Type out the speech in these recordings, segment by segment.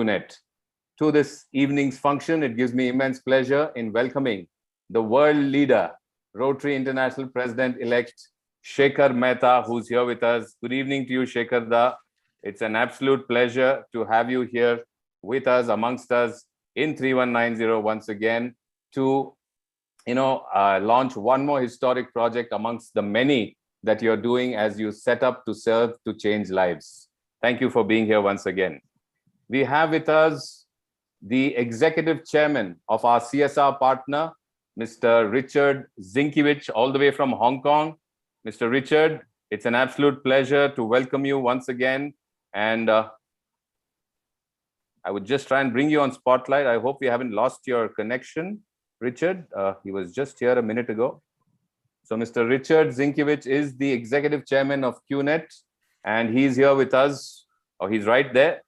UNET. To this evening's function, it gives me immense pleasure in welcoming the world leader, Rotary International President-elect Shekhar Mehta, who's here with us. Good evening to you, Shekhar Da. It's an absolute pleasure to have you here with us, amongst us in 3190 once again to launch one more historic project amongst the many that you're doing as you set up to serve to change lives. Thank you for being here once again. We have with us the executive chairman of our CSR partner, Mr. Richard Zinkiewicz, all the way from Hong Kong. Mr. Richard, it's an absolute pleasure to welcome you once again. And I would just try and bring you on spotlight. I hope we haven't lost your connection, Richard. He was just here a minute ago. So Mr. Richard Zinkiewicz is the executive chairman of QNet, and he's here with us. Oh, he's right there.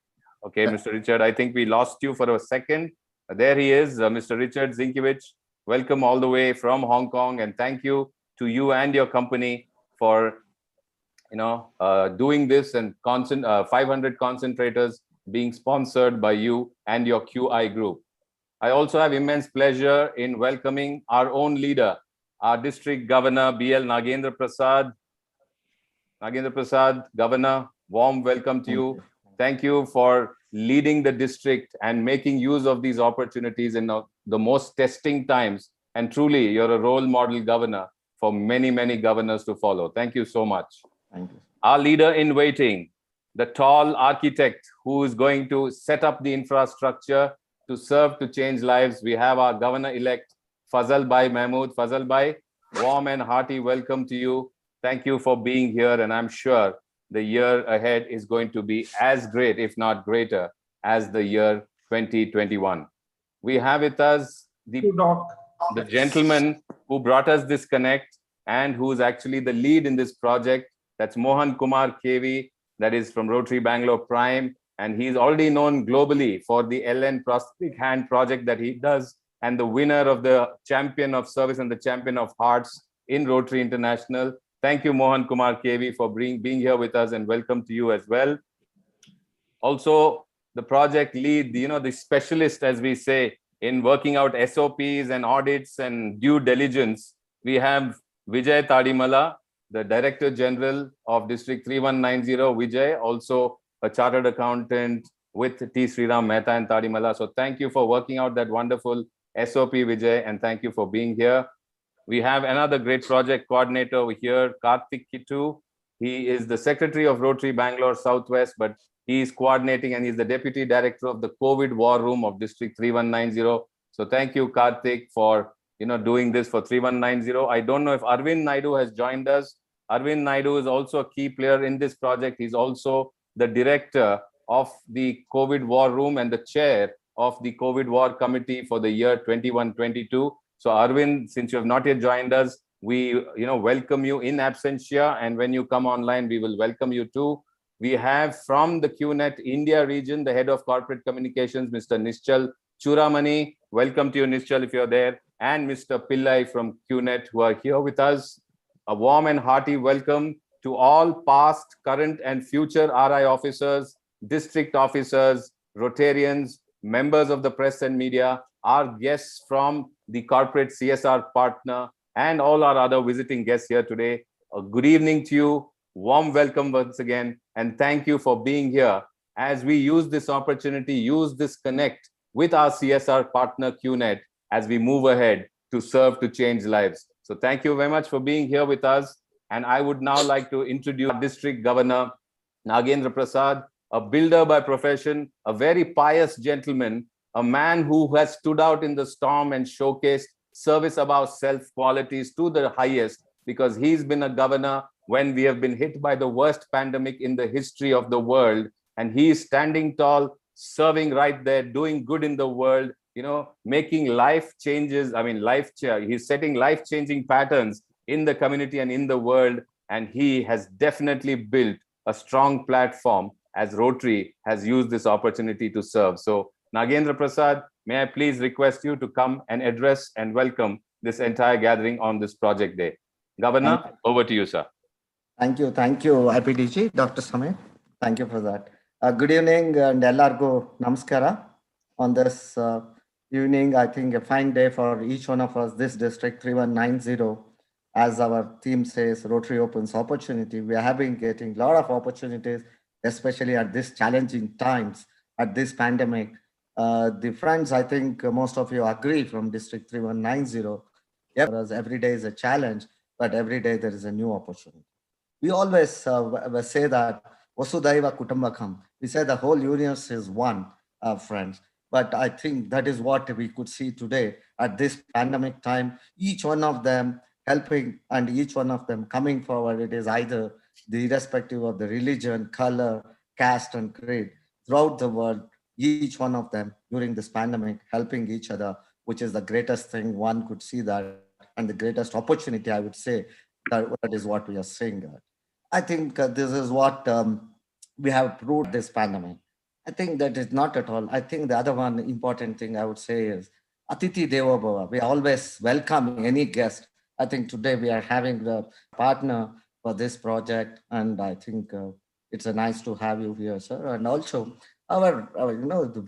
Okay, Mr. Richard, I think we lost you for a second. There he is, Mr. Richard Zinkiewicz. Welcome all the way from Hong Kong, and thank you to you and your company for doing this, and 500 concentrators being sponsored by you and your QI group. I also have immense pleasure in welcoming our own leader, our district governor, BL Nagendra Prasad. Nagendra Prasad, Governor, warm welcome to you. Thank you for leading the district and making use of these opportunities in the most testing times. And truly, you're a role model governor for many, many governors to follow. Thank you so much. Thank you. Our leader in waiting, the tall architect who is going to set up the infrastructure to serve to change lives. We have our governor-elect, Fazal Bhai Mahmood. Fazal Bhai, warm and hearty welcome to you. Thank you for being here, and I'm sure the year ahead is going to be as great, if not greater, as the year 2021. We have with us the gentleman who brought us this connect and who's actually the lead in this project. That's Mohan Kumar KV, that is from Rotary Bangalore Prime. And he's already known globally for the LN Prosthetic Hand project that he does, and the winner of the Champion of Service and the Champion of Hearts in Rotary International. Thank you, Mohan Kumar KV, for being here with us, and welcome to you as well. Also, the project lead, the specialist, as we say, in working out SOPs and audits and due diligence, we have Vijay Tadimala, the Director General of District 3190, Vijay, also a chartered accountant with T. Sriram Mehta and Tadimala. So thank you for working out that wonderful SOP, Vijay, and thank you for being here. We have another great project coordinator over here, Karthik Kittu. He is the Secretary of Rotary Bangalore Southwest, but he is coordinating, and he's the Deputy Director of the COVID War Room of District 3190. So thank you, Karthik, for doing this for 3190. I don't know if Arvind Naidu has joined us. Arvind Naidu is also a key player in this project. He's also the director of the COVID War Room and the chair of the COVID War Committee for the year 21-22. So Arvind, since you have not yet joined us, we welcome you in absentia, and when you come online, we will welcome you too. We have from the QNet India region, the head of corporate communications, Mr. Nischal Churamani. Welcome to you, Nischal, if you're there, and Mr. Pillai from QNet, who are here with us. A warm and hearty welcome to all past, current, and future RI officers, district officers, Rotarians, members of the press and media, our guests from the corporate CSR partner, and all our other visiting guests here today. A good evening to you. Warm welcome once again, and thank you for being here as we use this opportunity, use this connect with our CSR partner QNet as we move ahead to serve to change lives. So thank you very much for being here with us. And I would now like to introduce District Governor Nagendra Prasad, a builder by profession, a very pious gentleman, a man who has stood out in the storm and showcased service above self qualities to the highest, because he's been a governor when we have been hit by the worst pandemic in the history of the world. And he is standing tall, serving right there, doing good in the world, making life changes. He's setting life-changing patterns in the community and in the world. And he has definitely built a strong platform as Rotary has used this opportunity to serve. So Nagendra Prasad, may I please request you to come and address and welcome this entire gathering on this project day. Governor, over to you, sir. Thank you, IPDG, Dr. Samir. Thank you for that. Good evening and Ellargo Namaskara. On this evening, I think a fine day for each one of us, this district 3190, as our theme says, Rotary opens opportunity. We have been getting a lot of opportunities, especially at this challenging times, at this pandemic. The friends, I think most of you agree from district 3190, yeah, for us, every day is a challenge, but every day there is a new opportunity. We always say that Vasudhaiva Kutumbakam. We say the whole universe is one, friends. But I think that is what we could see today at this pandemic time. Each one of them helping and each one of them coming forward. It is either the irrespective of the religion, color, caste, and creed throughout the world. Each one of them during this pandemic helping each other, which is the greatest thing one could see that, and the greatest opportunity, I would say, that is what we are seeing. I think this is what we have proved this pandemic. I think that is not at all. I think the other one important thing I would say is Atiti Devo Bhava. We always welcome any guest. I think today we are having the partner for this project, and I think it's a nice to have you here, sir. And also our the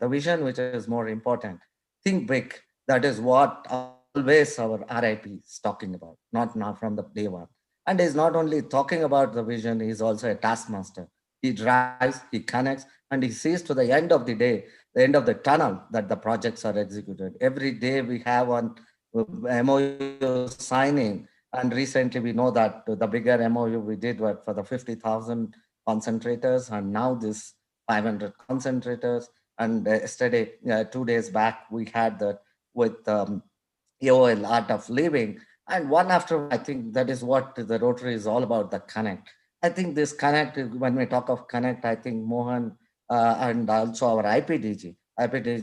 vision which is more important. Think big. That is what always our RIP is talking about, not now from the day one. And he's not only talking about the vision, he's also a taskmaster. He drives, he connects, and he sees to the end of the day, the end of the tunnel that the projects are executed. Every day we have one MOU signing, and recently we know that the bigger MOU we did for the 50,000 concentrators, and now this 500 concentrators. And yesterday, 2 days back, we had that with AOL Art of Living. And one after one, I think that is what the Rotary is all about, the connect. I think this connect, when we talk of connect, I think Mohan and also our IPDG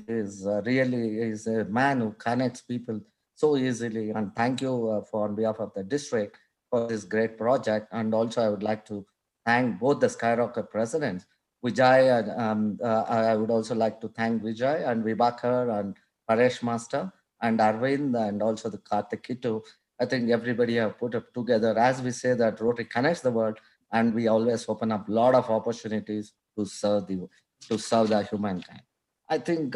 is really is a man who connects people so easily. And thank you for on behalf of the district for this great project. And also I would like to thank both the Skyrocket presidents, Vijay, and I would also like to thank Vijay and Vibhakar and Paresh Master and Arvind and also the Karthik Kittu. I think everybody have put up together. As we say that Rotary connects the world, and we always open up a lot of opportunities to serve the humankind. I think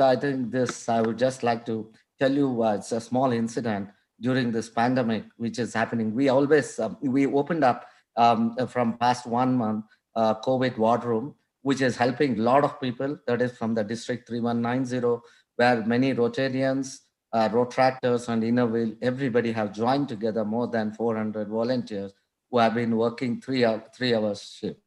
this I would just like to tell you it's a small incident during this pandemic which is happening. We always we opened up from past 1 month COVID ward room, which is helping a lot of people. That is from the district 3190, where many Rotarians, Rotractors, and Innerville, everybody have joined together. More than 400 volunteers who have been working 3 hours shift.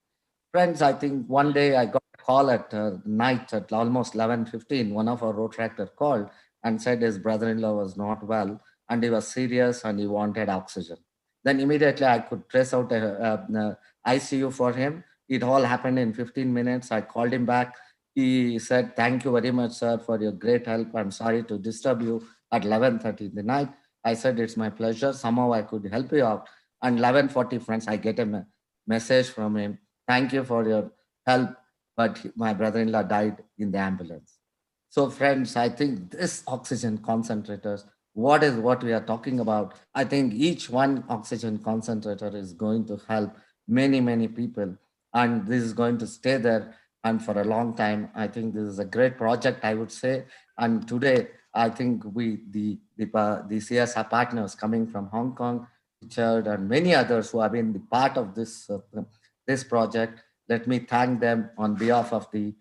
Friends, I think one day I got a call at night at almost 11:15. One of our road called and said his brother-in-law was not well and he was serious and he wanted oxygen. Then immediately I could trace out a ICU for him. It all happened in 15 minutes. I called him back. He said, "Thank you very much, sir, for your great help. I'm sorry to disturb you at 11:30 in the night." I said, "It's my pleasure. Somehow I could help you out." And 11:40, friends, I get a message from him. "Thank you for your help, but my brother-in-law died in the ambulance." So, friends, I think this oxygen concentrators, what is what we are talking about? I think each one oxygen concentrator is going to help many people, and this is going to stay there and for a long time. I think this is a great project, I would say. And today, I think the CSR partners coming from Hong Kong, Richard, and many others who have been the part of this project. Let me thank them on behalf of the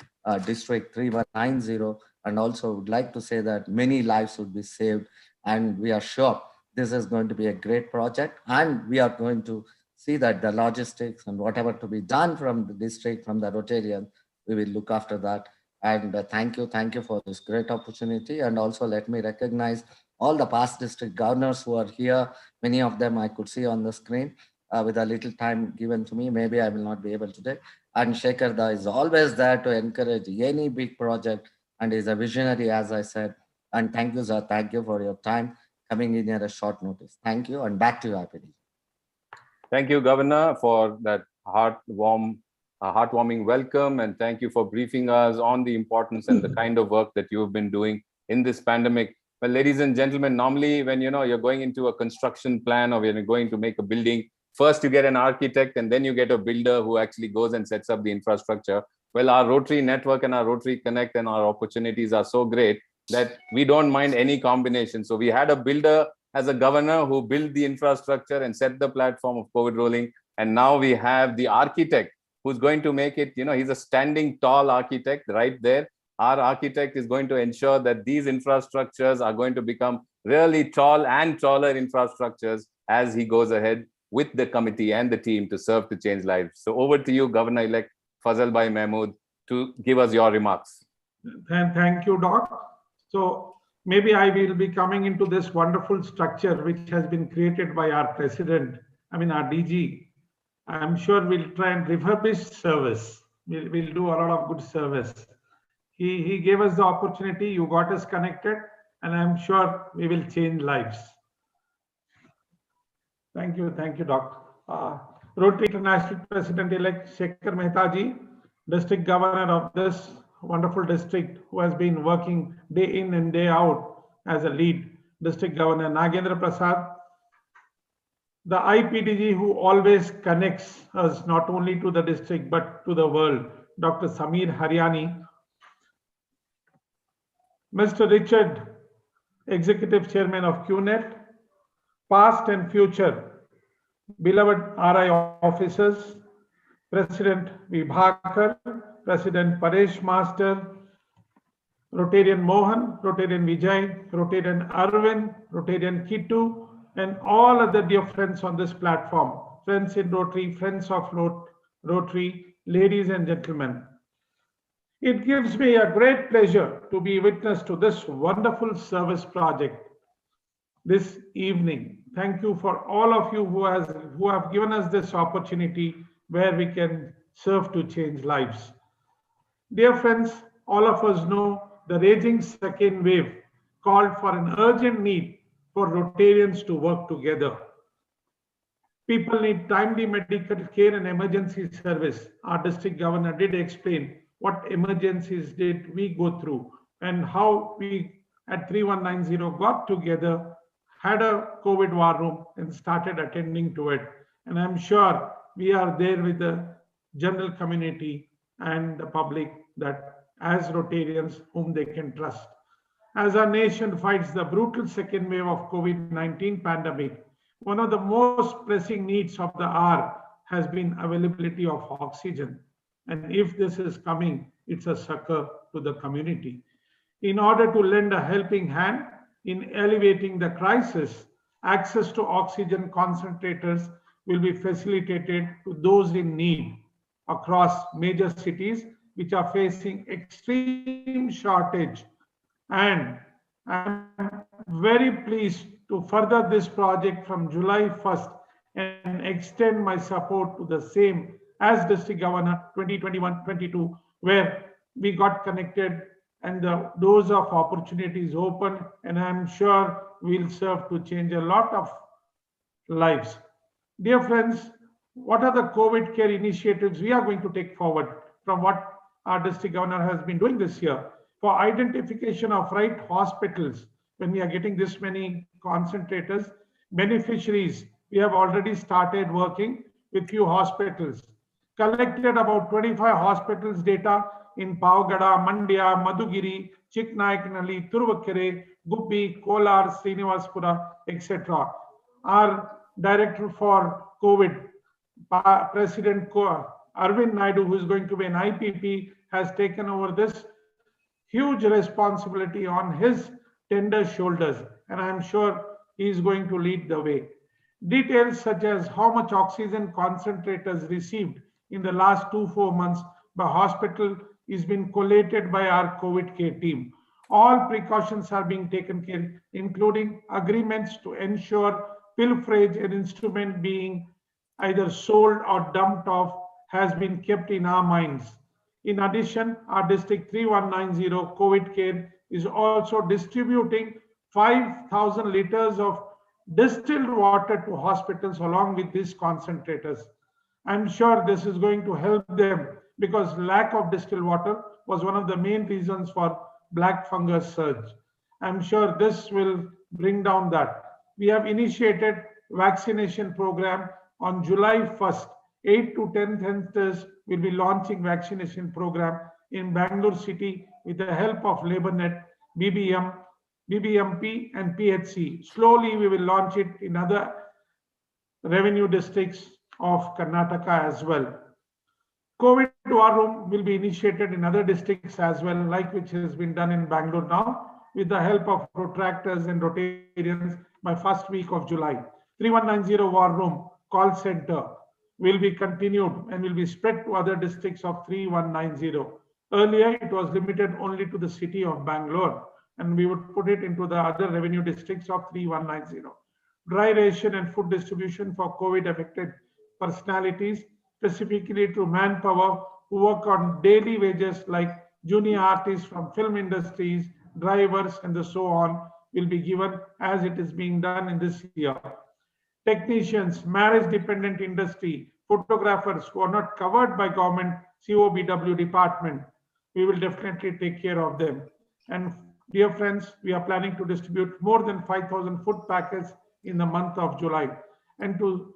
District 3190, and also would like to say that many lives would be saved, and we are sure this is going to be a great project, and we are going to see that the logistics and whatever to be done from the district, from the Rotarian, we will look after that. And thank you for this great opportunity. And also let me recognize all the past district governors who are here. Many of them I could see on the screen. With a little time given to me, maybe I will not be able today. And Shekhar Da is always there to encourage any big project and is a visionary, as I said. And thank you, sir. Thank you for your time coming in at a short notice. Thank you, and back to you, IPD. Thank you, Governor, for that heartwarming welcome, and thank you for briefing us on the importance and the kind of work that you have been doing in this pandemic. Well, ladies and gentlemen, normally when you're going into a construction plan or when you're going to make a building, first you get an architect and then you get a builder who actually goes and sets up the infrastructure. Well, our Rotary network and our Rotary Connect and our opportunities are so great that we don't mind any combination. So we had a builder as a governor who built the infrastructure and set the platform of COVID rolling. And now we have the architect who's going to make it, he's a standing tall architect right there. Our architect is going to ensure that these infrastructures are going to become really tall and taller infrastructures as he goes ahead with the committee and the team to serve to change lives. So over to you, Governor-elect Fazal Bhai Mahmood, to give us your remarks. Thank you, Doc. So maybe I will be coming into this wonderful structure which has been created by our president, our DG. I'm sure we'll try and refurbish service. We'll do a lot of good service. He gave us the opportunity, you got us connected, and I'm sure we will change lives. Thank you, Doc. Rotary International President-elect Shekhar Mehta ji, District Governor of this wonderful district, who has been working day in and day out as a lead. District Governor Nagendra Prasad, the IPDG who always connects us not only to the district but to the world, Dr. Samir Haryani, Mr. Richard, Executive Chairman of QNet, past and future, beloved RI officers, President Vibhakar, President Paresh Master, Rotarian Mohan, Rotarian Vijay, Rotarian Arvind, Rotarian Kitu, and all other dear friends on this platform, friends in Rotary, friends of Rotary, ladies and gentlemen. It gives me a great pleasure to be witness to this wonderful service project this evening. Thank you for all of you who have given us this opportunity where we can serve to change lives. Dear friends, all of us know the raging second wave called for an urgent need for Rotarians to work together. People need timely medical care and emergency service. Our district governor did explain what emergencies did we go through and how we at 3190 got together, had a COVID war room and started attending to it. And I'm sure we are there with the general community and the public that as Rotarians whom they can trust. As our nation fights the brutal second wave of COVID-19 pandemic, one of the most pressing needs of the hour has been availability of oxygen. And if this is coming, it's a succor to the community. In order to lend a helping hand in alleviating the crisis, access to oxygen concentrators will be facilitated to those in need across major cities which are facing extreme shortage. And I'm very pleased to further this project from July 1st and extend my support to the same as District Governor 2021-22, where we got connected and the doors of opportunities open, and I'm sure we'll serve to change a lot of lives. Dear friends, what are the COVID care initiatives we are going to take forward from what our district governor has been doing this year? For identification of right hospitals, when we are getting this many concentrators, beneficiaries, we have already started working with few hospitals. Collected about 25 hospitals data in Pavagada, Mandya, Madugiri, Chiknayakanalli, Turuvakere, Gubbi, Kolar, Srinivaspura, etc. Our director for COVID, President Arvind Naidu, who is going to be an IPP, has taken over this huge responsibility on his tender shoulders, and I'm sure he is going to lead the way. Details such as how much oxygen concentrators received in the last 2-4 months by hospital is being collated by our COVID care team. All precautions are being taken care, including agreements to ensure pilferage and instrument being either sold or dumped off has been kept in our minds. In addition, our District 3190 COVID care is also distributing 5,000 liters of distilled water to hospitals along with these concentrators. I'm sure this is going to help them because lack of distilled water was one of the main reasons for black fungus surge. I'm sure this will bring down that. We have initiated vaccination program on July 1st 8 to 10 centers will be launching vaccination program in Bangalore city with the help of LabourNet, BBM, BBMP and PHC. Slowly we will launch it in other revenue districts of Karnataka as well. COVID war room will be initiated in other districts as well, like which has been done in Bangalore now, with the help of protractors and Rotarians by first week of July. 3190 war room call center will be continued and will be spread to other districts of 3190. Earlier, it was limited only to the city of Bangalore, and we would put it into the other revenue districts of 3190. Dry ration and food distribution for COVID affected personalities, specifically to manpower who work on daily wages like junior artists from film industries, drivers, and so on, will be given as it is being done in this year. Technicians, marriage dependent industry, photographers who are not covered by government COBW department, we will definitely take care of them. And dear friends, we are planning to distribute more than 5,000 food packets in the month of July. And to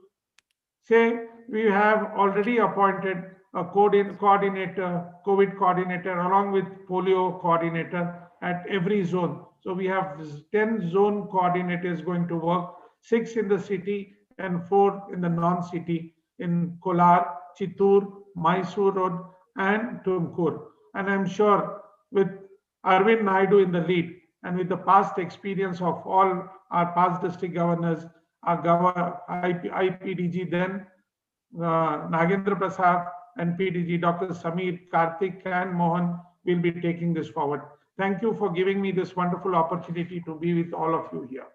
say, we have already appointed a coordinator, COVID coordinator, along with polio coordinator at every zone. So we have 10 zone coordinators going to work, 6 in the city and 4 in the non-city in Kolar, Chittoor, Mysore Road and Tumkur. And I'm sure with Arvind Naidu in the lead and with the past experience of all our past district governors, our IPDG then, Nagendra Prasad and PDG Dr. Samir, Karthik and Mohan will be taking this forward. Thank you for giving me this wonderful opportunity to be with all of you here.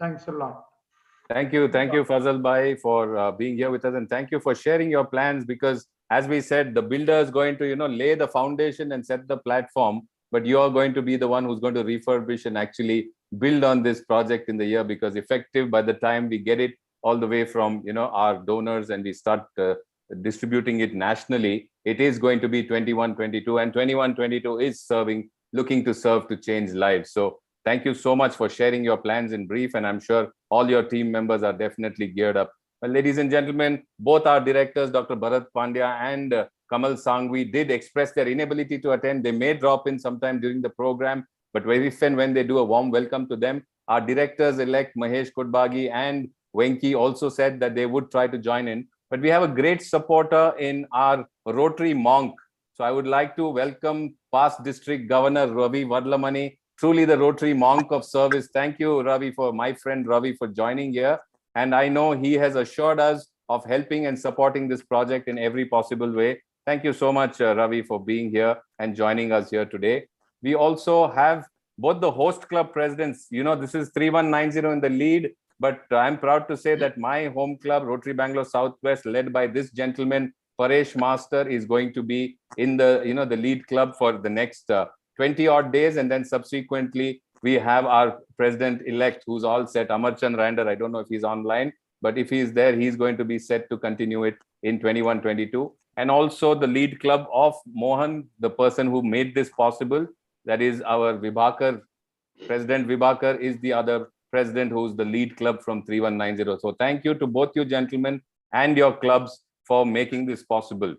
Thanks a lot. Thank you, Fazal Bhai, for being here with us, and thank you for sharing your plans, because as we said, the builder is going to lay the foundation and set the platform, but you are going to be the one who's going to refurbish and actually build on this project in the year, because effective by the time we get it all the way from our donors and we start distributing it nationally, it is going to be 21-22, and 21-22 is looking to serve to change lives. So thank you so much for sharing your plans in brief, and I'm sure all your team members are definitely geared up. Well, ladies and gentlemen, both our directors, Dr. Bharat Pandya and Kamal Sangvi, did express their inability to attend. They may drop in sometime during the program, but if and when they do, a warm welcome to them. Our directors-elect Mahesh Kudbagi and Venki also said that they would try to join in. But we have a great supporter in our Rotary monk. So I would like to welcome past District Governor Ravi Vadlamani, truly the Rotary monk of service. Thank you, Ravi, my friend Ravi, for joining here. And I know he has assured us of helping and supporting this project in every possible way. Thank you so much, Ravi, for being here and joining us here today. We also have both the host club presidents. This is 3190 in the lead, but I'm proud to say that my home club, Rotary Bangalore Southwest, led by this gentleman, Paresh Master, is going to be in the, the lead club for the next 20 odd days. And then subsequently, we have our president-elect who's all set, Amarchand Rander. I don't know if he's online, but if he's there, he's going to be set to continue it in 21-22. And also the lead club of Mohan, the person who made this possible, that is our Vibhakar. President Vibhakar is the other president who's the lead club from 3190. So thank you to both you gentlemen and your clubs for making this possible.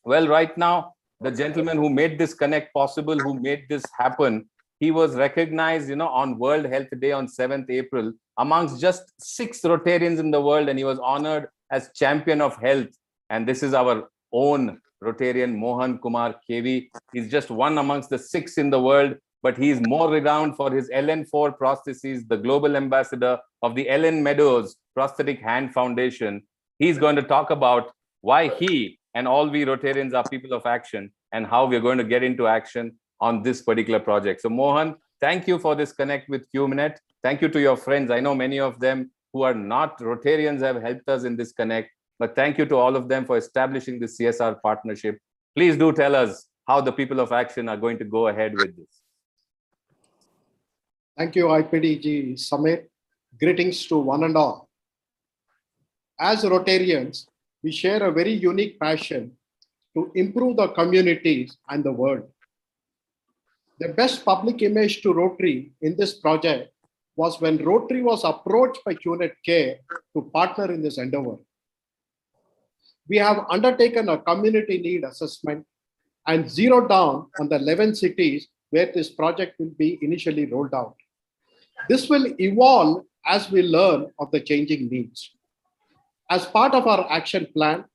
Well, right now, the gentleman who made this connect possible, who made this happen, he was recognized, on World Health Day on 7th April amongst just 6 Rotarians in the world, and he was honored as champion of health. And this is our own Rotarian, Mohan Kumar KV. He's just one amongst the 6 in the world, but he's more renowned for his LN4 prostheses, the global ambassador of the Ellen Meadows Prosthetic Hand Foundation. He's going to talk about why he and all we Rotarians are people of action and how we're going to get into action on this particular project. So Mohan, thank you for this connect with QMNet. Thank you to your friends. I know many of them who are not Rotarians have helped us in this connect, but thank you to all of them for establishing this CSR partnership. Please do tell us how the people of action are going to go ahead with this. Thank you, IPDG Samir. Greetings to one and all. As Rotarians, we share a very unique passion to improve the communities and the world. The best public image to Rotary in this project was when Rotary was approached by QNet Care to partner in this endeavor. we have undertaken a community need assessment and zeroed down on the 11 cities where this project will be initially rolled out. This will evolve as we learn of the changing needs. As part of our action plan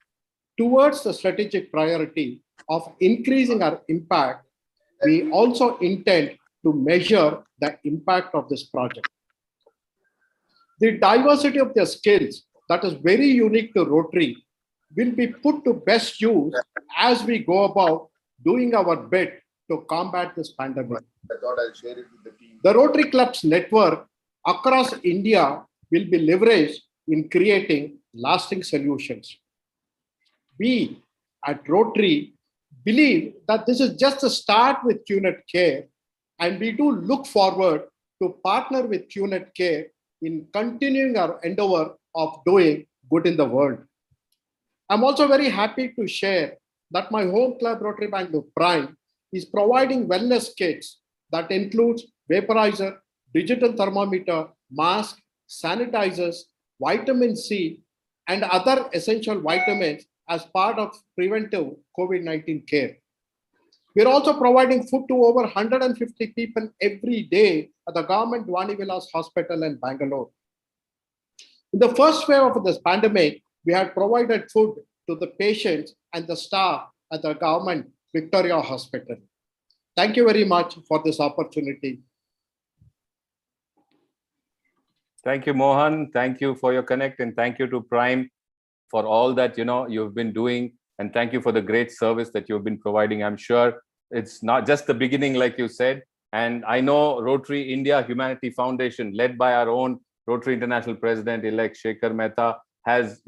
towards the strategic priority of increasing our impact, we also intend to measure the impact of this project. The diversity of their skills that is very unique to Rotary will be put to best use as we go about doing our bit to combat this pandemic. I thought I'll share it with the team. The Rotary Clubs network across India will be leveraged in creating lasting solutions. We at Rotary believe that this is just a start with QNet Care, and we do look forward to partner with QNet Care in continuing our endeavor of doing good in the world. I'm also very happy to share that my home club, Rotary Bangalore Prime, is providing wellness kits that includes vaporizer, digital thermometer, mask, sanitizers, vitamin C, and other essential vitamins as part of preventive COVID-19 care. We're also providing food to over 150 people every day at the government Vani Vilas Hospital in Bangalore. In the first wave of this pandemic, we had provided food to the patients and the staff at the government Victoria Hospital. Thank you very much for this opportunity. Thank you, Mohan. Thank you for your connect, and thank you to Prime for all that you've been doing, and thank you for the great service that you've been providing. I'm sure it's not just the beginning, like you said, and I know Rotary India Humanity Foundation, led by our own Rotary International President-elect Shekhar Mehta, has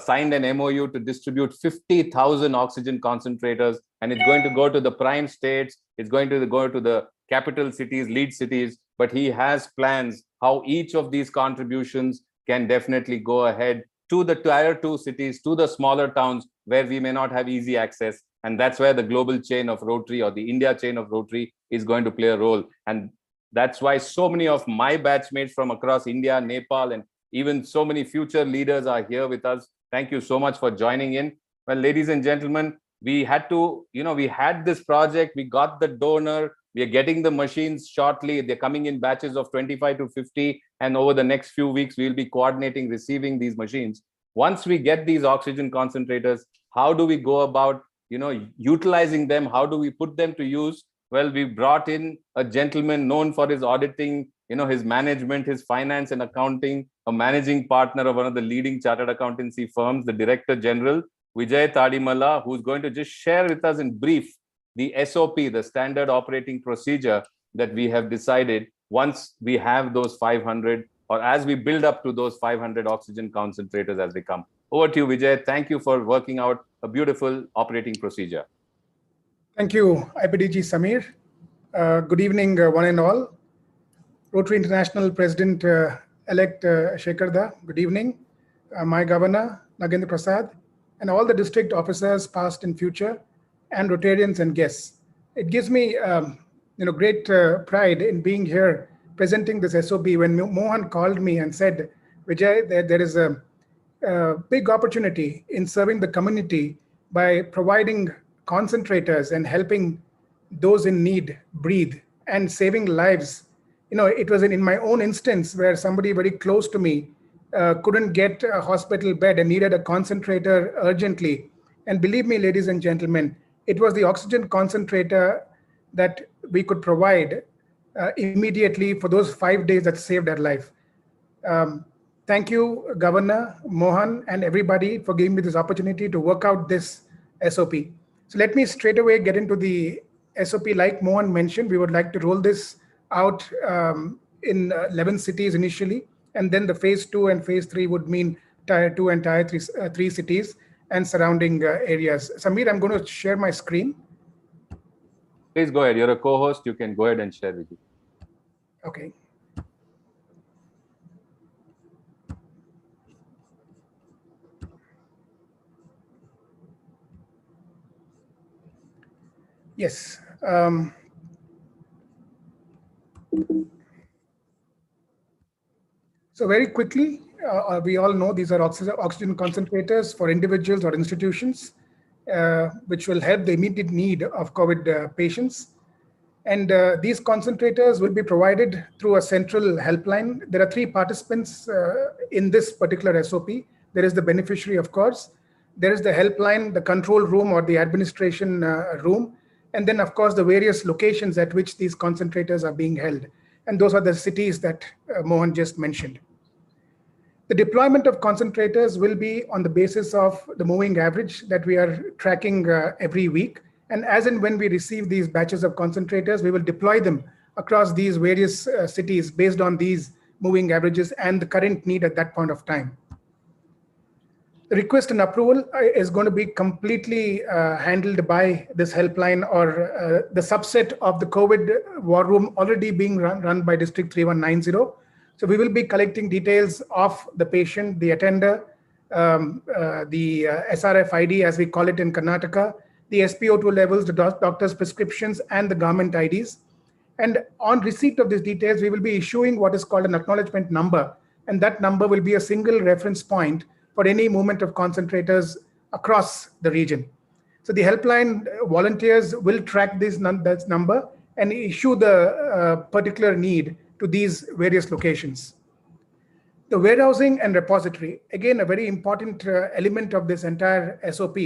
signed an MOU to distribute 50,000 oxygen concentrators, and it's going to go to the prime states, it's going to go to the capital cities, lead cities, but he has plans how each of these contributions can definitely go ahead to the tier 2 cities, to the smaller towns where we may not have easy access. And that's where the global chain of Rotary, or the India chain of Rotary, is going to play a role. And that's why so many of my batchmates from across India, Nepal, and even so many future leaders are here with us. Thank you so much for joining in. Well, ladies and gentlemen, we had to, we had this project, we got the donor, we are getting the machines shortly. They're coming in batches of 25 to 50. And over the next few weeks, we'll be coordinating receiving these machines. Once we get these oxygen concentrators, how do we go about, utilizing them? How do we put them to use? Well, we brought in a gentleman known for his auditing, his management, his finance and accounting, a managing partner of one of the leading chartered accountancy firms, the Director General, Vijay Tadimala, who's going to just share with us in brief the SOP, the standard operating procedure that we have decided once we have those 500, or as we build up to those 500 oxygen concentrators as they come. Over to you, Vijay. Thank you for working out a beautiful operating procedure. Thank you, IPDG Samir. Good evening, one and all. Rotary International President-elect Shekhar Da, good evening. My Governor, Nagendra Prasad, and all the district officers, past and future, and Rotarians and guests. It gives me great pride in being here presenting this SOP. When Mohan called me and said, Vijay, there is a big opportunity in serving the community by providing concentrators and helping those in need breathe and saving lives. It was in my own instance where somebody very close to me couldn't get a hospital bed and needed a concentrator urgently. And believe me, ladies and gentlemen, it was the oxygen concentrator that we could provide immediately for those 5 days that saved their life. Thank you, Governor Mohan, and everybody for giving me this opportunity to work out this SOP. So let me straight away get into the SOP. Like Mohan mentioned, we would like to roll this out in 11 cities initially, and then the phase 2 and phase 3 would mean tier 2 and tier 3 cities and surrounding areas. Samir, I'm going to share my screen. Please go ahead. You're a co-host. You can go ahead and share with you. Okay. Yes. So very quickly, we all know these are oxygen concentrators for individuals or institutions, which will help the immediate need of COVID patients. And these concentrators will be provided through a central helpline. There are 3 participants in this particular SOP. There is the beneficiary, of course. There is the helpline, the control room or the administration room. And then, of course, the various locations at which these concentrators are being held. And those are the cities that Mohan just mentioned. The deployment of concentrators will be on the basis of the moving average that we are tracking every week. And as and when we receive these batches of concentrators, we will deploy them across these various cities based on these moving averages and the current need at that point of time. The request and approval is going to be completely handled by this helpline or the subset of the COVID war room already being run by District 3190. So we will be collecting details of the patient, the attender, the SRF ID as we call it in Karnataka, the SpO2 levels, the doctor's prescriptions, and the government IDs. And on receipt of these details, we will be issuing what is called an acknowledgement number. And that number will be a single reference point for any movement of concentrators across the region. So the helpline volunteers will track this number and issue the particular need to these various locations. The warehousing and repository, again, a very important element of this entire SOP,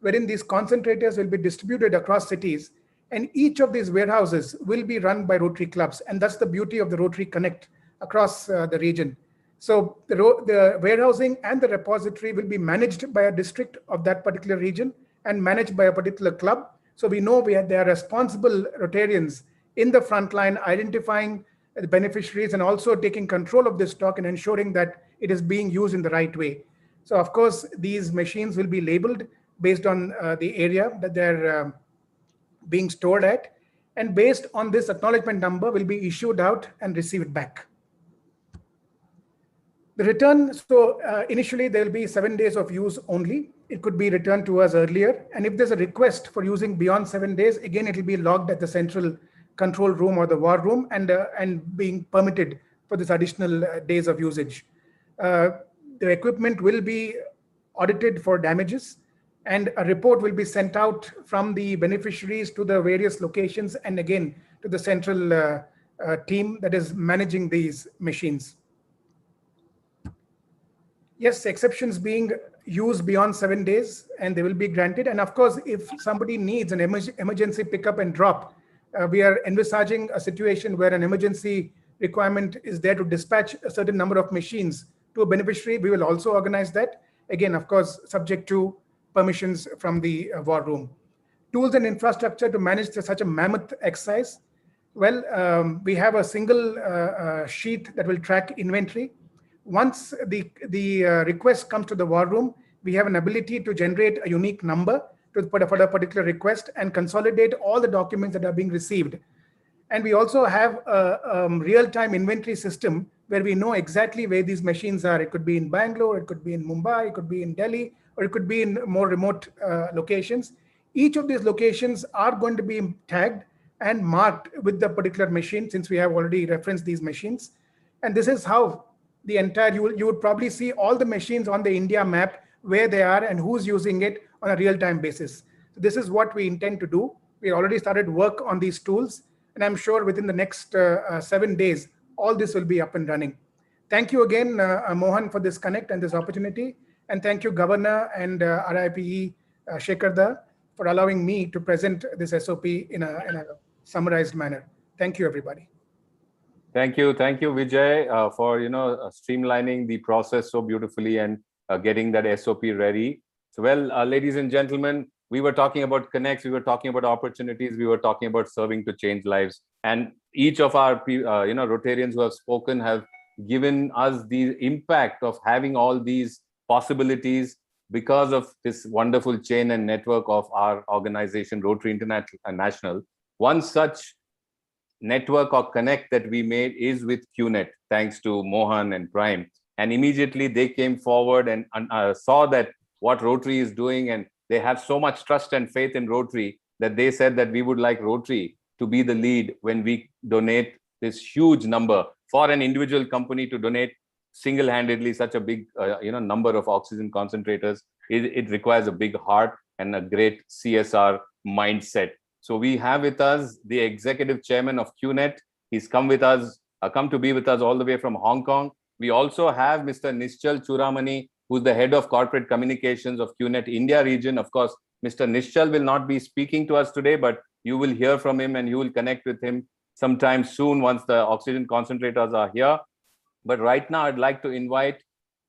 wherein these concentrators will be distributed across cities, and each of these warehouses will be run by Rotary clubs. And that's the beauty of the Rotary Connect across the region. So the warehousing and the repository will be managed by a district of that particular region and managed by a particular club. So we know they are responsible Rotarians in the front line, identifying the beneficiaries and also taking control of this stock and ensuring that it is being used in the right way. So of course, these machines will be labeled based on the area that they're being stored at. And based on this acknowledgement number will be issued out and received back. The return, so initially there will be 7 days of use only. It could be returned to us earlier. And if there's a request for using beyond 7 days, again, it will be logged at the central control room or the war room and being permitted for this additional days of usage. The equipment will be audited for damages and a report will be sent out from the beneficiaries to the various locations and again to the central team that is managing these machines. Yes, exceptions being used beyond 7 days and they will be granted. And of course, if somebody needs an emergency pickup and drop, we are envisaging a situation where an emergency requirement is there to dispatch a certain number of machines to a beneficiary. We will also organize that. Again, of course, subject to permissions from the war room. Tools and infrastructure to manage such a mammoth exercise. Well, we have a single sheet that will track inventory. Once the request comes to the war room, we have an ability to generate a unique number for a particular request and consolidate all the documents that are being received. And we also have a real-time inventory system where we know exactly where these machines are. It could be in Bangalore, it could be in Mumbai, it could be in Delhi, or it could be in more remote locations. Each of these locations are going to be tagged and marked with the particular machine, since we have already referenced these machines. And this is how the entire, you would probably see all the machines on the India map, where they are and who's using it on a real-time basis. So this is what we intend to do. We already started work on these tools, and I'm sure within the next 7 days, all this will be up and running. Thank you again, Mohan, for this connect and this opportunity. And thank you, Governor and RIPE Shekharda, for allowing me to present this SOP in a summarized manner. Thank you, everybody. Thank you, Vijay, for streamlining the process so beautifully and getting that SOP ready. So, well, ladies and gentlemen, we were talking about connects, we were talking about opportunities, we were talking about serving to change lives, and each of our Rotarians who have spoken have given us the impact of having all these possibilities because of this wonderful chain and network of our organization, Rotary International. One such network or connect that we made is with QNet, thanks to Mohan and Prime. And immediately they came forward and saw that what Rotary is doing, and they have so much trust and faith in Rotary that they said that we would like Rotary to be the lead when we donate this huge number. For an individual company to donate single-handedly such a big number of oxygen concentrators. It requires a big heart and a great CSR mindset. So we have with us the executive chairman of QNet. He's come to be with us all the way from Hong Kong. We also have Mr. Nischal Churamani, who's the head of corporate communications of QNet India region. Of course, Mr. Nischal will not be speaking to us today, but you will hear from him and you will connect with him sometime soon once the oxygen concentrators are here. But right now, I'd like to invite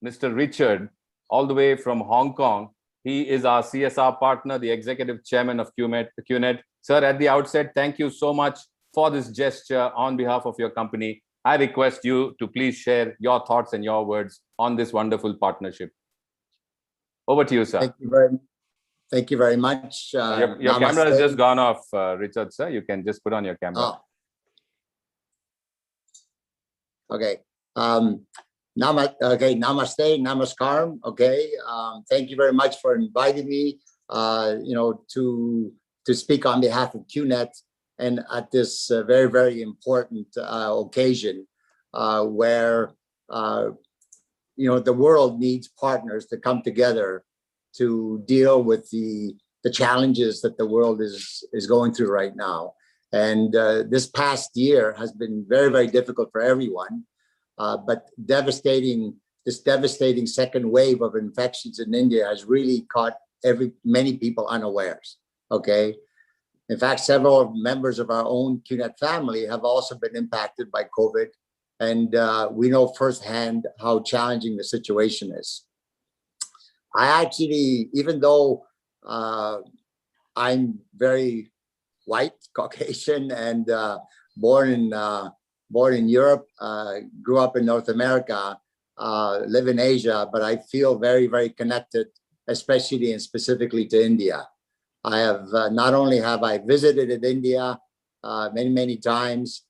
Mr. Richard, all the way from Hong Kong. He is our CSR partner, the executive chairman of QNet. Sir, at the outset, thank you so much for this gesture on behalf of your company. I request you to please share your thoughts and your words on this wonderful partnership. Over to you, sir. Thank you very much. Your camera has just gone off, Richard, sir. You can just put on your camera. Oh. Okay. Namaste, namaskaram. Okay. Thank you very much for inviting me, to speak on behalf of QNet and at this very, very important occasion where, the world needs partners to come together to deal with the challenges that the world is going through right now. And this past year has been very, very difficult for everyone. But this devastating second wave of infections in India has really caught many people unawares. Okay. In fact, several members of our own QNet family have also been impacted by COVID. And we know firsthand how challenging the situation is. I actually, even though I'm very white, Caucasian, and born in Europe, grew up in North America, live in Asia, but I feel very, very connected, especially and specifically to India. I have not only have I visited in India many, many times,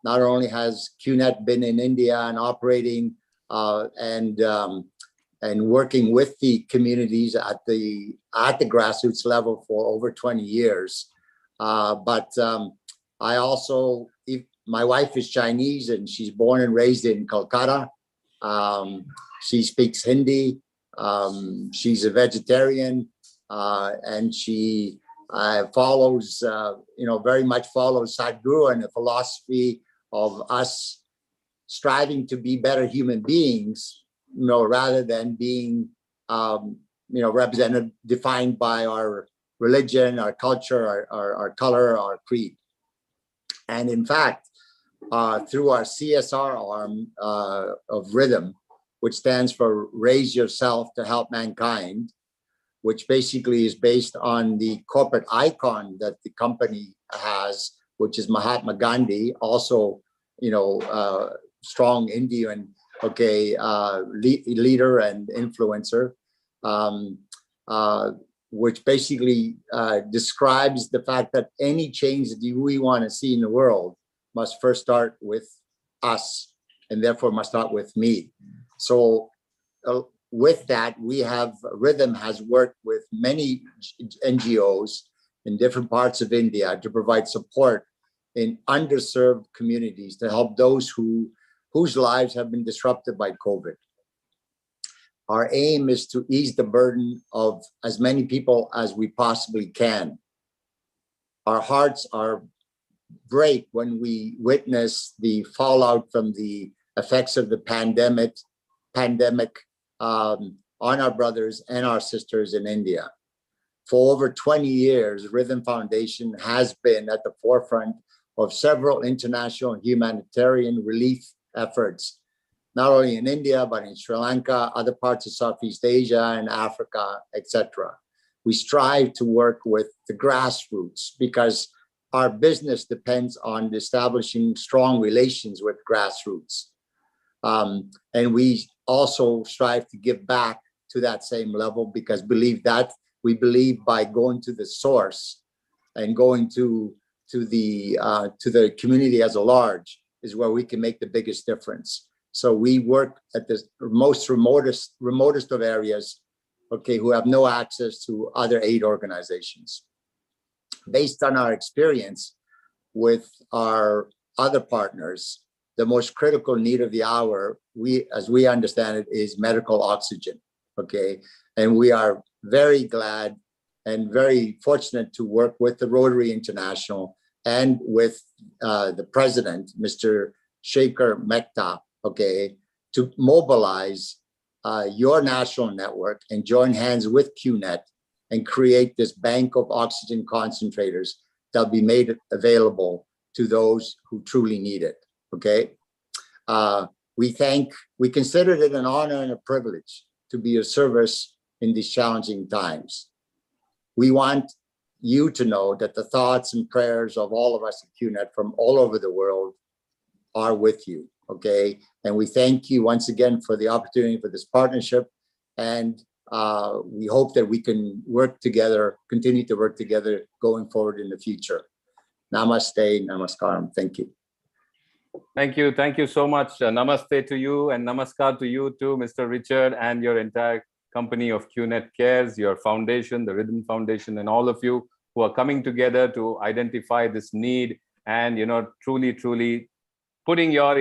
not only has QNet been in India and operating and working with the communities at the grassroots level for over 20 years, but I also, my wife is Chinese and she's born and raised in Calcutta. She speaks Hindi. She's a vegetarian, and she follows, very much follows Sadhguru and the philosophy of us striving to be better human beings, rather than being, represented, defined by our religion, our culture, our color, our creed. And in fact, through our CSR arm of Rhythm, which stands for Raise Yourself to Help Mankind, which basically is based on the corporate icon that the company has, which is Mahatma Gandhi, also, strong Indian, leader and influencer, which basically describes the fact that any change that we want to see in the world must first start with us, and therefore must start with me. So with that, Rhythm has worked with many NGOs in different parts of India to provide support in underserved communities to help those whose lives have been disrupted by COVID. Our aim is to ease the burden of as many people as we possibly can. Our hearts break when we witness the fallout from the effects of the pandemic on our brothers and our sisters in India. For over 20 years, Rhythm Foundation has been at the forefront of several international humanitarian relief efforts, not only in India, but in Sri Lanka, other parts of Southeast Asia and Africa, etc. We strive to work with the grassroots because our business depends on establishing strong relations with grassroots. And we also strive to give back to that same level because we believe by going to the source and going to the community as a large is where we can make the biggest difference. So we work at the most remotest of areas, who have no access to other aid organizations. Based on our experience with our other partners, the most critical need of the hour, as we understand it, is medical oxygen. Okay. And we are very glad and very fortunate to work with the Rotary International and with the president, Mr. Shekhar Mehta, okay, to mobilize your national network and join hands with QNet and create this bank of oxygen concentrators that'll be made available to those who truly need it, okay? We considered it an honor and a privilege to be of service in these challenging times. We want you to know that the thoughts and prayers of all of us at QNet from all over the world are with you, okay? And we thank you once again for the opportunity for this partnership. And we hope that we can work together, continue to work together going forward in the future. Namaste, namaskaram. Thank you. Thank you. Thank you so much. Namaste to you and namaskar to you too, Mr. Richard, and your entire company of QNet Cares, your foundation, the Rhythm Foundation, and all of you who are coming together to identify this need and, you know, truly putting your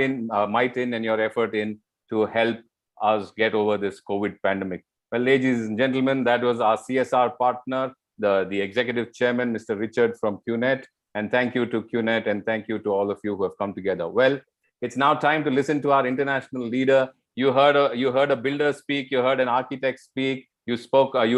might in and your effort in to help us get over this COVID pandemic. Well, ladies and gentlemen, that was our CSR partner, the executive chairman, Mr. Richard from QNet. And thank you to QNet and thank you to all of you who have come together. Well, it's now time to listen to our international leader. You heard a builder speak, you heard an architect speak, you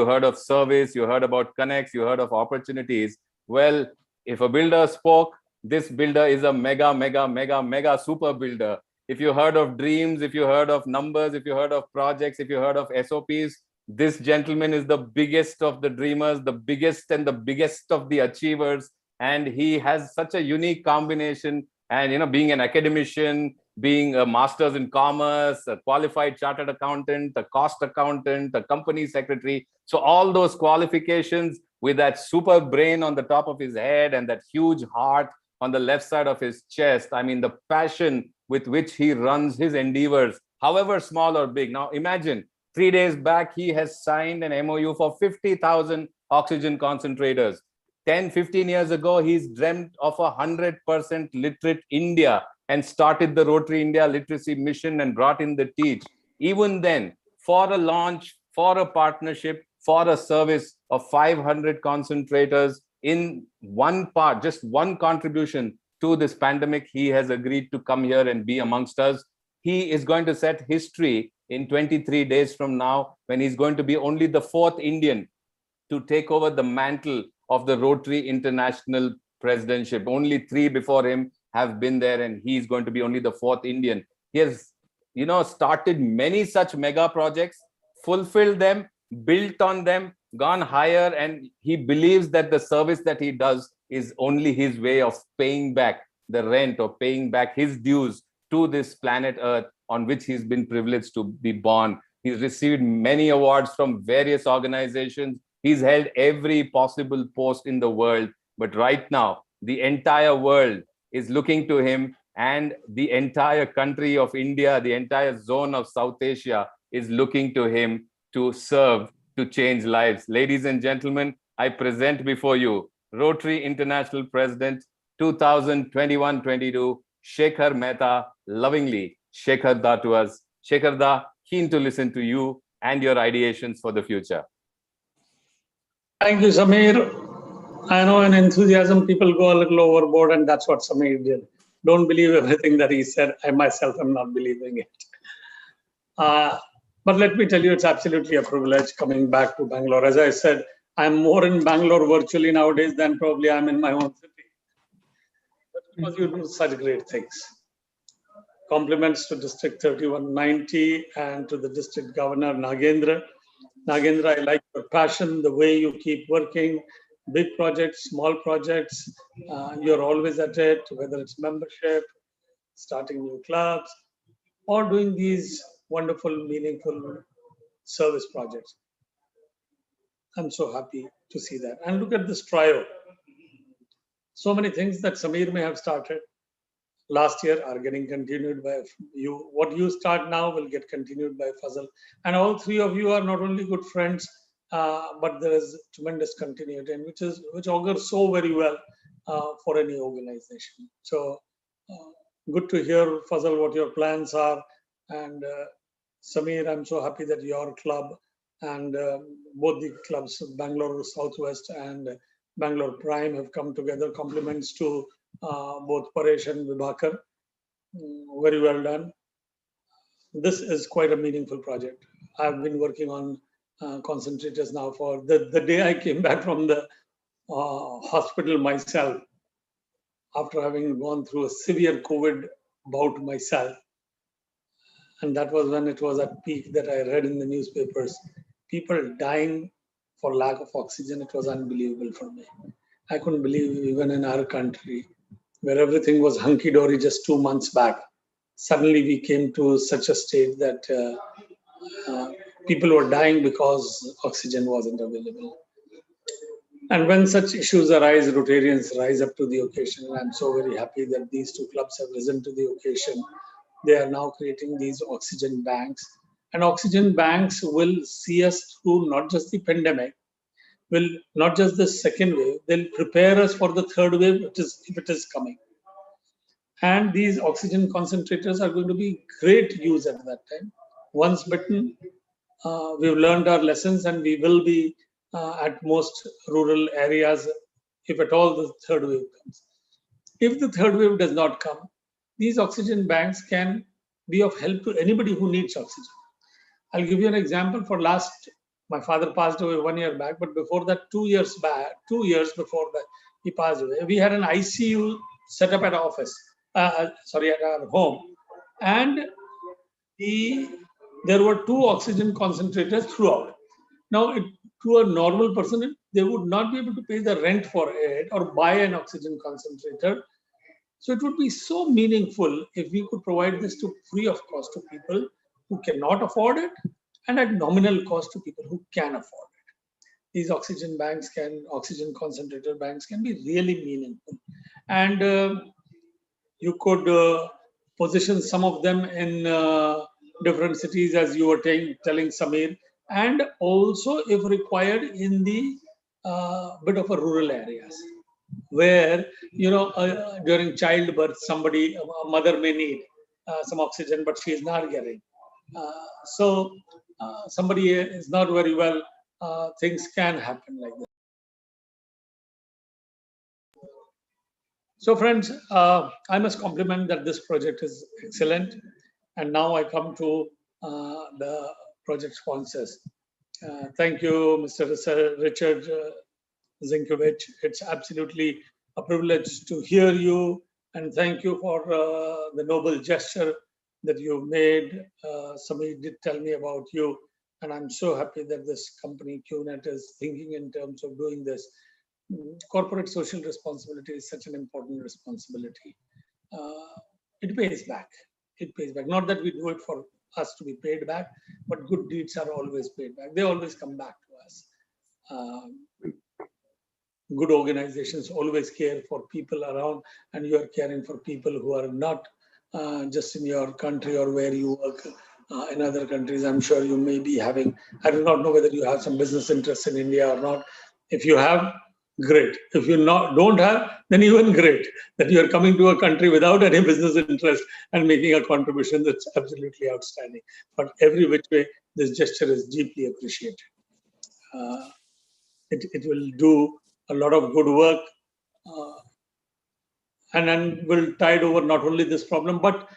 heard of service, you heard about connects, you heard of opportunities. Well, if a builder spoke, this builder is a mega super builder. If you heard of dreams, if you heard of numbers, if you heard of projects, if you heard of SOPs, this gentleman is the biggest of the dreamers, the biggest and the biggest of the achievers. And he has such a unique combination. And, you know, being an academician, being a master's in commerce, a qualified chartered accountant, a cost accountant, a company secretary. So all those qualifications with that super brain on the top of his head and that huge heart on the left side of his chest. I mean, the passion with which he runs his endeavors, however small or big. Now, imagine 3 days back, he has signed an MOU for 50,000 oxygen concentrators. 10, 15 years ago, he's dreamt of 100% literate India and started the Rotary India Literacy Mission and brought in the teach. Even then, for a launch, for a partnership, for a service of 500 concentrators in one part, just one contribution to this pandemic, he has agreed to come here and be amongst us. He is going to set history in 23 days from now, when he's going to be only the 4th Indian to take over the mantle of the Rotary International Presidentship. Only 3 before him have been there, and he's going to be only the 4th Indian. He has, you know, started many such mega projects, fulfilled them, built on them, gone higher, and he believes that the service that he does is only his way of paying back the rent or paying back his dues to this planet Earth on which he's been privileged to be born. He's received many awards from various organizations. He's held every possible post in the world. But right now, the entire world is looking to him, and the entire country of India, the entire zone of South Asia is looking to him to serve, to change lives. Ladies and gentlemen, I present before you Rotary International President 2021-22, Shekhar Mehta, lovingly Shekhar Da to us. Shekhar Da, keen to listen to you and your ideations for the future. Thank you, Samir. I know in enthusiasm, people go a little overboard, and that's what Samir did. Don't believe everything that he said. I myself am not believing it. But let me tell you, it's absolutely a privilege coming back to Bangalore. As I said, I'm more in Bangalore virtually nowadays than probably I'm in my own city. But because you do such great things. Compliments to District 3190 and to the District Governor, Nagendra. Nagendra, I like your passion, the way you keep working, big projects, small projects. You're always at it, whether it's membership, starting new clubs, or doing these wonderful, meaningful service projects. I'm so happy to see that. And look at this trio. So many things that Samir may have started last year are getting continued by you. What you start now will get continued by Fazal. And all 3 of you are not only good friends, but there is tremendous continuity, and which augurs so very well for any organization. So good to hear, Fazal, what your plans are. And Samir, I'm so happy that your club and both the clubs, Bangalore Southwest and Bangalore Prime, have come together. Compliments to both Paresh and Vibhakar. Very well done. This is quite a meaningful project. I've been working on concentrators now for the day I came back from the hospital myself, after having gone through a severe COVID bout myself. And that was when it was at peak that I read in the newspapers, people dying for lack of oxygen. It was unbelievable for me. I couldn't believe even in our country, where everything was hunky-dory just 2 months back, suddenly we came to such a state that people were dying because oxygen wasn't available. And when such issues arise, Rotarians rise up to the occasion. And I'm so very happy that these two clubs have risen to the occasion. They are now creating these oxygen banks. And oxygen banks will see us through not just the pandemic, will not just the second wave, they'll prepare us for the third wave, if it is coming. And these oxygen concentrators are going to be great use at that time. Once bitten, we've learned our lessons, and we will be at most rural areas, if at all the third wave comes. If the third wave does not come, these oxygen banks can be of help to anybody who needs oxygen. I'll give you an example. My father passed away 1 year back, but before that, 2 years before that, he passed away. We had an ICU set up at our office, at our home, and there were 2 oxygen concentrators throughout. Now, to a normal person, they would not be able to pay the rent for it or buy an oxygen concentrator. So it would be so meaningful if we could provide this to free of cost to people who cannot afford it, and at nominal cost to people who can afford it. These oxygen concentrator banks can be really meaningful. And you could position some of them in different cities, as you were telling Samir, and also, if required, in the bit of a rural areas, where during childbirth, a mother may need some oxygen, but she is not getting. So somebody is not very well. Things can happen like that. So friends, I must compliment that this project is excellent. And now I come to the project sponsors. Thank you, Mr. Richard Zinkovich. It's absolutely a privilege to hear you, and thank you for the noble gesture that you made. Samir did tell me about you, and I'm so happy that this company, QNet, is thinking in terms of doing this. Corporate social responsibility is such an important responsibility. It pays back. It pays back. Not that we do it for us to be paid back, but good deeds are always paid back. They always come back to us. Good organizations always care for people around, and you are caring for people who are not just in your country or where you work. In other countries, I'm sure you may be having, I do not know whether you have some business interests in India or not. If you have, great. If you don't have, then even great that you are coming to a country without any business interest and making a contribution. That's absolutely outstanding. But every which way, this gesture is deeply appreciated. It will do a lot of good work, and then will tide over not only this problem, but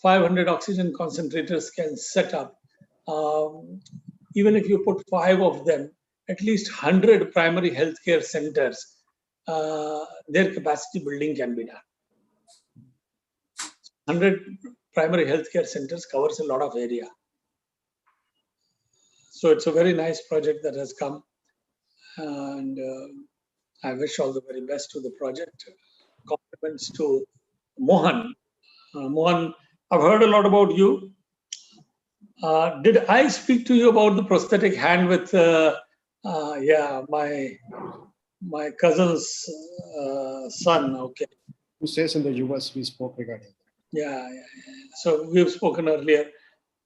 500 oxygen concentrators can set up. Even if you put 5 of them, at least 100 primary healthcare centers, their capacity building can be done. 100 primary healthcare centers covers a lot of area. So it's a very nice project that has come, and I wish all the very best to the project. Compliments to Mohan. Mohan, I've heard a lot about you. Did I speak to you about the prosthetic hand with my cousin's son? Okay. Who says in the US we spoke regarding that? Yeah. So we've spoken earlier,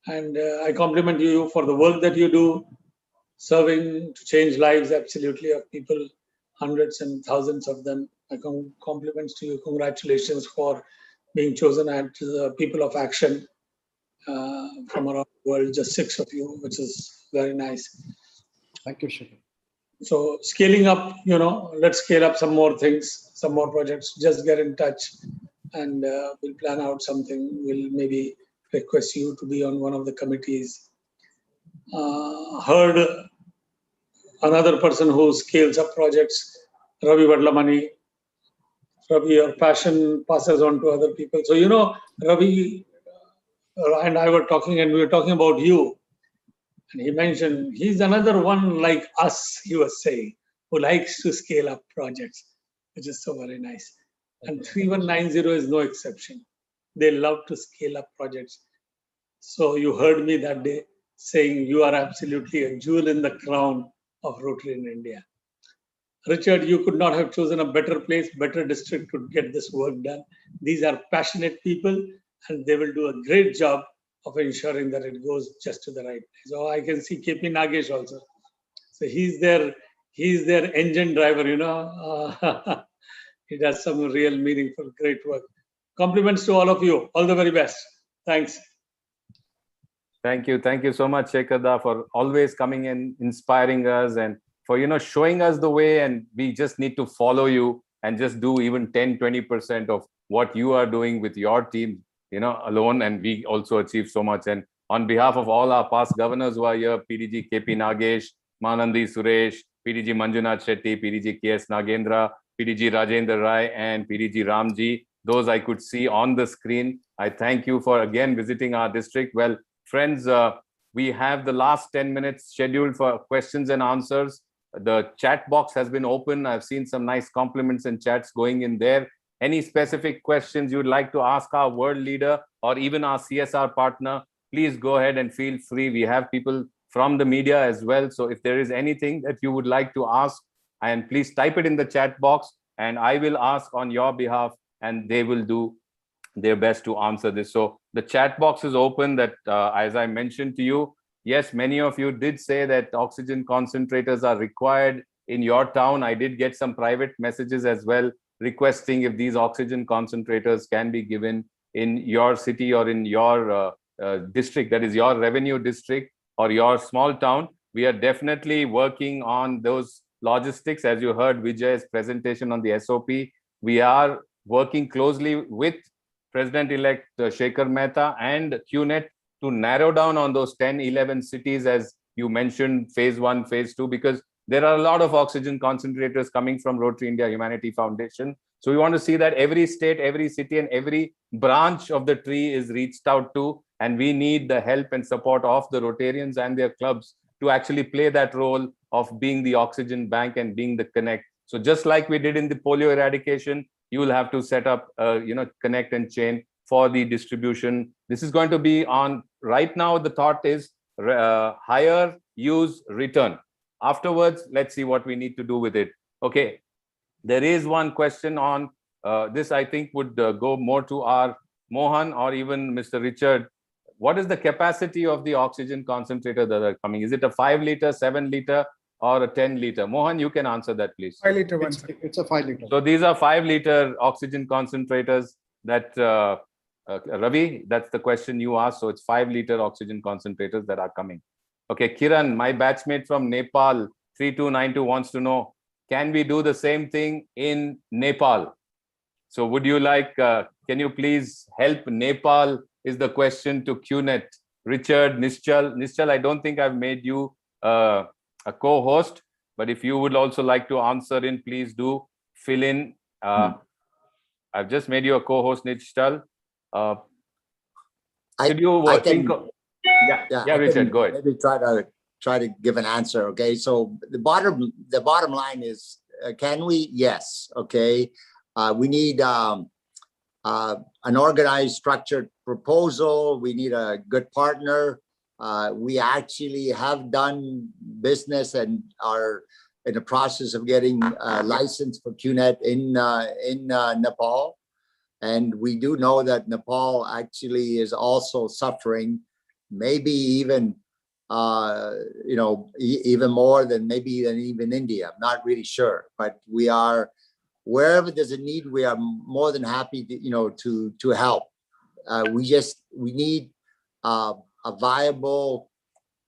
and I compliment you for the work that you do, serving to change lives absolutely of people, hundreds and thousands of them. My compliments to you. Congratulations for being chosen at the People of Action from around the world, just 6 of you, which is very nice. Thank you, Shekhar. So scaling up, let's scale up some more things, some more projects. Just get in touch and we'll plan out something. We'll maybe request you to be on one of the committees. Heard another person who scales up projects, Ravi Vadlamani. Ravi, your passion passes on to other people. So, Ravi and I were talking, and we were talking about you. And he mentioned he's another one like us, he was saying, who likes to scale up projects, which is so very nice. And 3190 is no exception. They love to scale up projects. So you heard me that day saying you are absolutely a jewel in the crown of Rotary in India. Richard, you could not have chosen a better place, better district to get this work done. These are passionate people and they will do a great job of ensuring that it goes just to the right place. So I can see KP Nagesh also. So he's their engine driver, He does some real meaningful, great work. Compliments to all of you. All the very best. Thanks. Thank you. Thank you so much, Shekhar, for always coming and inspiring us and for, showing us the way, and we just need to follow you and just do even 10-20% of what you are doing with your team, alone. And we also achieve so much. And on behalf of all our past governors who are here, PDG KP Nagesh, Manandi Suresh, PDG Manjunath Shetty, PDG KS Nagendra, PDG Rajendra Rai, and PDG Ramji, those I could see on the screen. I thank you for again visiting our district. Well, friends, we have the last 10 minutes scheduled for questions and answers. The chat box has been open. I've seen some nice compliments and chats going in there. Any specific questions you'd like to ask our world leader or even our CSR partner, please go ahead and feel free. We have people from the media as well. So if there is anything that you would like to ask, and please type it in the chat box and I will ask on your behalf and they will do their best to answer this. So the chat box is open. That as I mentioned to you, yes, many of you did say that oxygen concentrators are required in your town. I did get some private messages as well requesting if these oxygen concentrators can be given in your city or in your district, that is your revenue district or your small town. We are definitely working on those logistics. As you heard Vijay's presentation on the SOP, we are working closely with President-elect Shekhar Mehta and QNet to narrow down on those 10-11 cities, as you mentioned, phase 1, phase 2, because there are a lot of oxygen concentrators coming from Rotary India Humanity Foundation. So we want to see that every state, every city, and every branch of the tree is reached out to, and we need the help and support of the Rotarians and their clubs to actually play that role of being the oxygen bank and being the connect. So just like we did in the polio eradication, you will have to set up, connect and chain for the distribution. This is going to be on, right now, the thought is hire, use, return. Afterwards, let's see what we need to do with it. Okay, there is one question on this, I think would go more to our Mohan or even Mr. Richard. What is the capacity of the oxygen concentrator that are coming? Is it a 5 liter, 7 liter, or a 10 liter? Mohan, you can answer that, please. 5 liter one. It's a 5 liter. So these are 5 liter oxygen concentrators that, Ravi, that's the question you asked. So it's 5 liter oxygen concentrators that are coming. Okay, Kiran, my batchmate from Nepal, 3292 wants to know, can we do the same thing in Nepal? So would you like, can you please help Nepal is the question to QNet. Richard, Nischal, I don't think I've made you a co-host, but if you would also like to answer in, please do fill in. I've just made you a co-host, Nischal. Should you think of, yeah, Richard, go ahead. Maybe try to give an answer. Okay, so the bottom line is, can we? Yes. Okay, we need an organized, structured proposal. We need a good partner. We actually have done business and are in the process of getting a license for QNet in Nepal. And we do know that Nepal actually is also suffering, maybe even, even more than even India. I'm not really sure, but we are wherever there's a need, we are more than happy to help. We need a viable,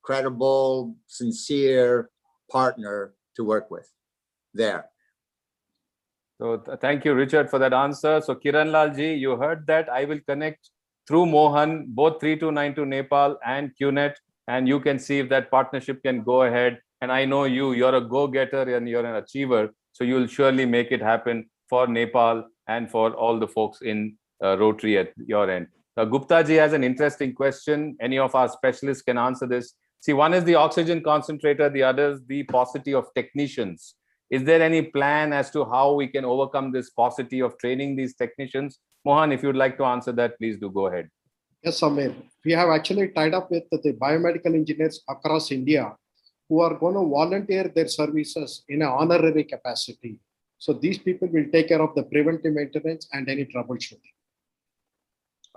credible, sincere partner to work with there. So thank you, Richard, for that answer. So Kiran Lal ji, you heard that. I will connect through Mohan, both 3292 Nepal and QNet, and you can see if that partnership can go ahead. And I know you're a go-getter and you're an achiever. So you'll surely make it happen for Nepal and for all the folks in Rotary at your end. Gupta ji has an interesting question. Any of our specialists can answer this. See, one is the oxygen concentrator, the other is the paucity of technicians. Is there any plan as to how we can overcome this paucity of training these technicians? Mohan, if you'd like to answer that, please do go ahead. Yes, Samir. We have actually tied up with the biomedical engineers across India who are going to volunteer their services in an honorary capacity. So these people will take care of the preventive maintenance and any troubleshooting.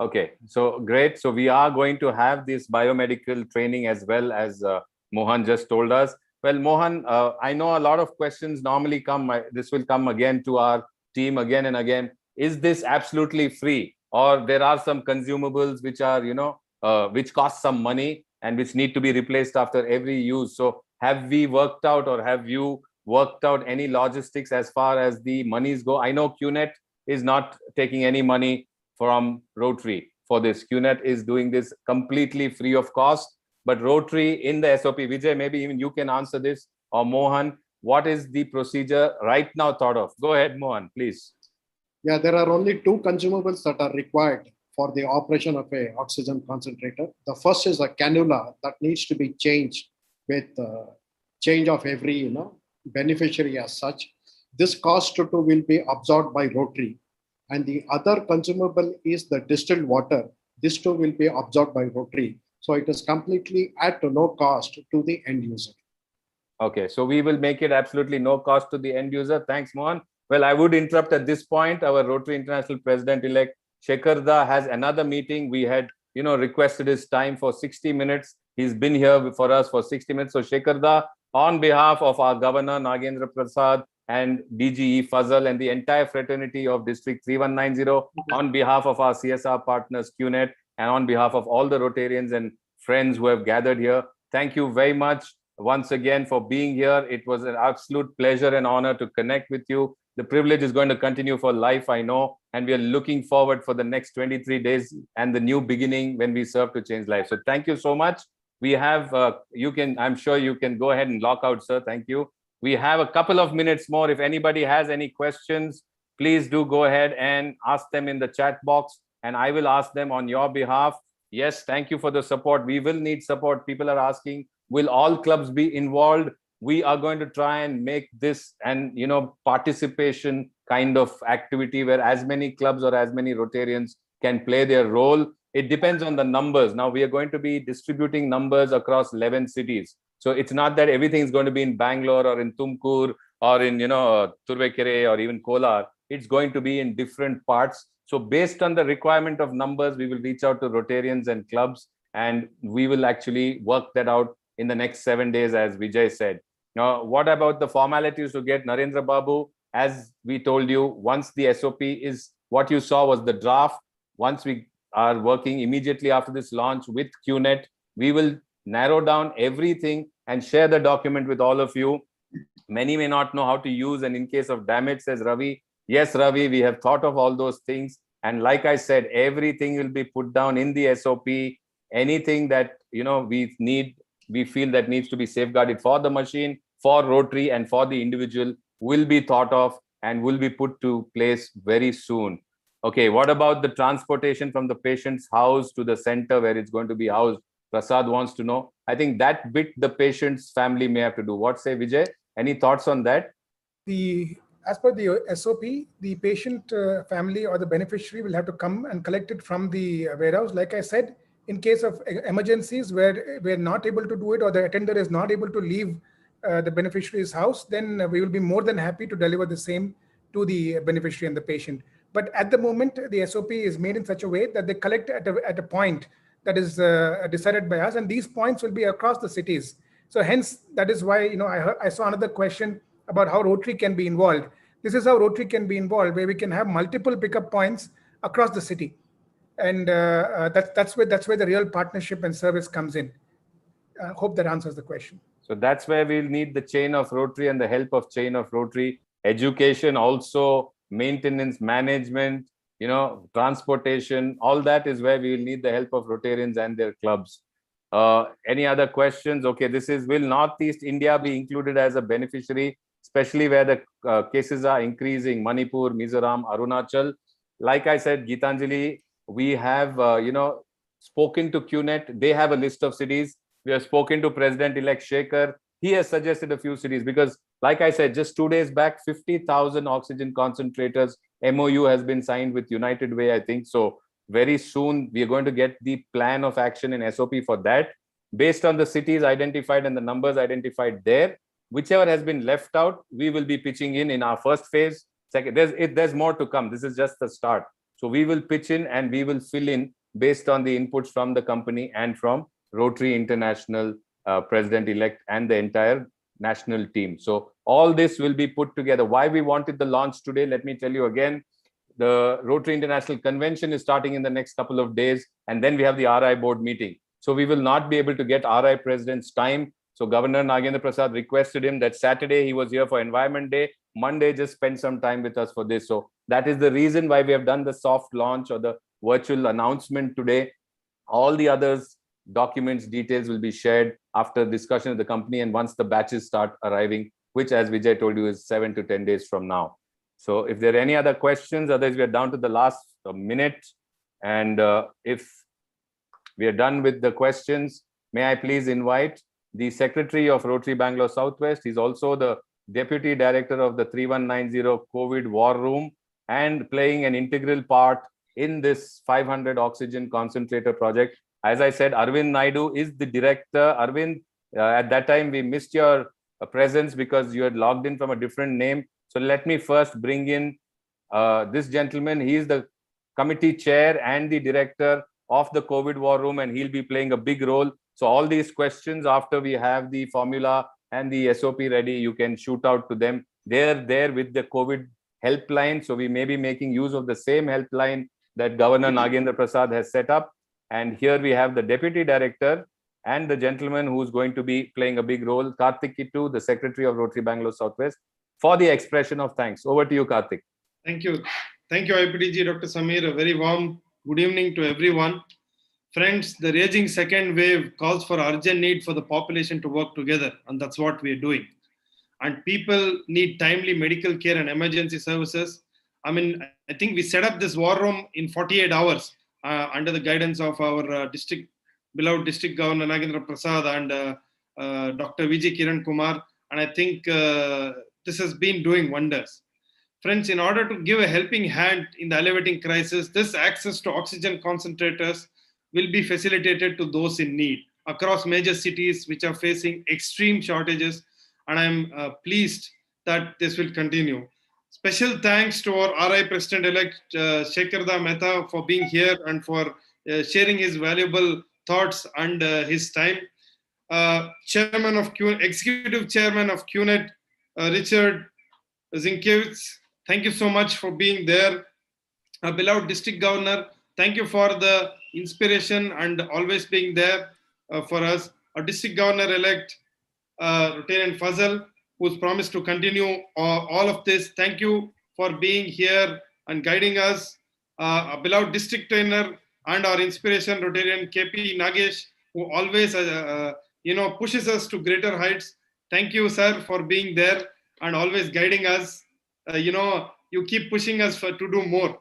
Okay, so great. So we are going to have this biomedical training as well, as Mohan just told us. Well, Mohan, I know a lot of questions normally come. This will come again to our team again and again. Is this absolutely free, or there are some consumables which are, which cost some money and which need to be replaced after every use? So have we worked out, or have you worked out any logistics as far as the monies go? I know QNet is not taking any money from Rotary for this. QNet is doing this completely free of cost. But Rotary in the SOP, Vijay, maybe even you can answer this, or Mohan, what is the procedure right now thought of? Go ahead, Mohan, please. Yeah, there are only two consumables that are required for the operation of a oxygen concentrator. The first is a cannula that needs to be changed with change of every beneficiary as such. This cost too will be absorbed by Rotary. And the other consumable is the distilled water. This too will be absorbed by Rotary. So it is completely at no cost to the end user. Okay, so we will make it absolutely no cost to the end user. Thanks, Mohan. Well, I would interrupt at this point. Our Rotary International President-elect Shekarda has another meeting. We had, requested his time for 60 minutes. He's been here for us for 60 minutes. So Shekarda, on behalf of our Governor Nagendra Prasad and DGE Fazal and the entire fraternity of District 3190, on behalf of our CSR partners QNet, and on behalf of all the Rotarians and friends who have gathered here, thank you very much once again for being here. It was an absolute pleasure and honor to connect with you. The privilege is going to continue for life, I know, and we are looking forward for the next 23 days and the new beginning when we serve to change lives. So thank you so much. We have, I'm sure you can go ahead and lock out, sir. Thank you. We have a couple of minutes more. If anybody has any questions, please do go ahead and ask them in the chat box, and I will ask them on your behalf. Yes, thank you for the support. We will need support. People are asking, will all clubs be involved? We are going to try and make this and participation kind of activity where as many clubs or as many Rotarians can play their role. It depends on the numbers. Now we are going to be distributing numbers across 11 cities. So it's not that everything is going to be in Bangalore or in Tumkur or in Turvekere or even Kolar. It's going to be in different parts. So based on the requirement of numbers, we will reach out to Rotarians and clubs, and we will actually work that out in the next 7 days, as Vijay said. Now, what about the formalities to get Narendra Babu? As we told you, once the SOP is, what you saw was the draft. Once we are working immediately after this launch with QNet, we will narrow down everything and share the document with all of you. Many may not know how to use, and in case of damage, says Ravi, yes, Ravi, we have thought of all those things. And like I said, everything will be put down in the SOP. Anything that we feel that needs to be safeguarded for the machine, for Rotary, and for the individual will be thought of and will be put to place very soon. Okay, what about the transportation from the patient's house to the center where it's going to be housed? Prasad wants to know. I think that bit the patient's family may have to do. What say, Vijay? Any thoughts on that? As per the SOP, the patient family or the beneficiary will have to come and collect it from the warehouse. Like I said, in case of emergencies where we're not able to do it or the attender is not able to leave the beneficiary's house, then we will be more than happy to deliver the same to the beneficiary and the patient. But at the moment, the SOP is made in such a way that they collect at a point that is decided by us, and these points will be across the cities. So hence, that is why I saw another question about how Rotary can be involved. This is how Rotary can be involved, where we can have multiple pickup points across the city. And that's where the real partnership and service comes in. I hope that answers the question. So that's where we'll need the chain of Rotary and the help of chain of Rotary. Education, also maintenance, management, transportation, all that is where we will need the help of Rotarians and their clubs. Any other questions? Okay, will Northeast India be included as a beneficiary, especially where the cases are increasing, Manipur, Mizoram, Arunachal? Like I said, Geetanjali, we have, spoken to QNet. They have a list of cities. We have spoken to President-elect Shekhar. He has suggested a few cities because, like I said, just 2 days back, 50,000 oxygen concentrators MOU has been signed with United Way, I think. So very soon we are going to get the plan of action in SOP for that. Based on the cities identified and the numbers identified there, whichever has been left out, we will be pitching in our first phase. Second, there's more to come. This is just the start. So we will pitch in and we will fill in based on the inputs from the company and from Rotary International President-elect and the entire national team. So all this will be put together. Why we wanted the launch today, let me tell you again. The Rotary International Convention is starting in the next couple of days, and then we have the RI board meeting. So we will not be able to get RI president's time. So Governor Nagendra Prasad requested him that Saturday he was here for Environment Day. Monday, just spend some time with us for this. So that is the reason why we have done the soft launch or the virtual announcement today. All the others, documents, details will be shared after discussion with the company and once the batches start arriving, which, as Vijay told you, is 7 to 10 days from now. So if there are any other questions, otherwise we are down to the last minute. And if we are done with the questions, may I please invite the Secretary of Rotary Bangalore Southwest. He's also the Deputy Director of the 3190 COVID War Room and playing an integral part in this 500 oxygen concentrator project. As I said, Arvind Naidu is the director. Arvind, at that time, we missed your presence because you had logged in from a different name. So let me first bring in this gentleman. He is the committee chair and the director of the COVID War Room, and he'll be playing a big role. So all these questions, after we have the formula and the SOP ready, you can shoot out to them. They're there with the COVID helpline. So we may be making use of the same helpline that Governor Nagendra Prasad has set up. And here we have the deputy director and the gentleman who's going to be playing a big role, Karthik Kittu, the Secretary of Rotary Bangalore Southwest, for the expression of thanks. Over to you, Karthik. Thank you. Thank you, IPDG, Dr. Samir. A very warm good evening to everyone. Friends, the raging second wave calls for urgent need for the population to work together, and that's what we are doing. And people need timely medical care and emergency services. I mean, I think we set up this war room in 48 hours under the guidance of our beloved district governor Nagendra Prasad and Dr. Vijay Kiran Kumar. And I think this has been doing wonders. Friends, in order to give a helping hand in the elevating crisis, this access to oxygen concentrators will be facilitated to those in need across major cities which are facing extreme shortages. And I'm pleased that this will continue. Special thanks to our RI President-elect Shekhar Mehta for being here and for sharing his valuable thoughts and his time. Executive Chairman of QNet, Richard Zinkiewicz, thank you so much for being there. Beloved District Governor, thank you for the inspiration and always being there for us. Our District Governor-elect, Rotarian Fazal, who's promised to continue all of this. Thank you for being here and guiding us. Our beloved District Trainer and our inspiration, Rotarian KP Nagesh, who always pushes us to greater heights. Thank you, sir, for being there and always guiding us. You keep pushing us to do more.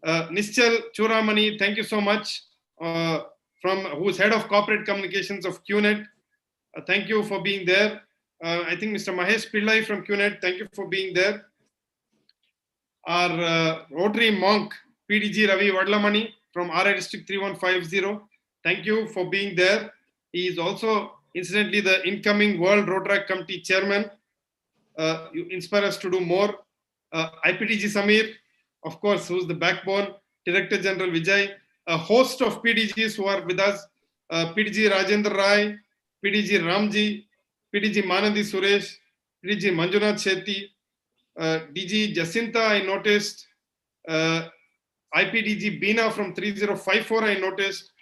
Nischal Churamani, thank you so much, who's head of corporate communications of QNet. Thank you for being there. I think Mr. Mahesh Pillai from QNet, thank you for being there. Our Rotary monk, PDG Ravi Vadlamani from RI District 3150, thank you for being there. He is also, incidentally, the incoming World Rotary Committee Chairman. You inspire us to do more. IPDG Samir, of course, who's the backbone, Director General Vijay, a host of PDGs who are with us, PDG Rajendra Rai, PDG Ramji, PDG Manandi Suresh, PDG Manjunath Shetty, DG Jacinta, I noticed. IPDG Bina from 3054, I noticed.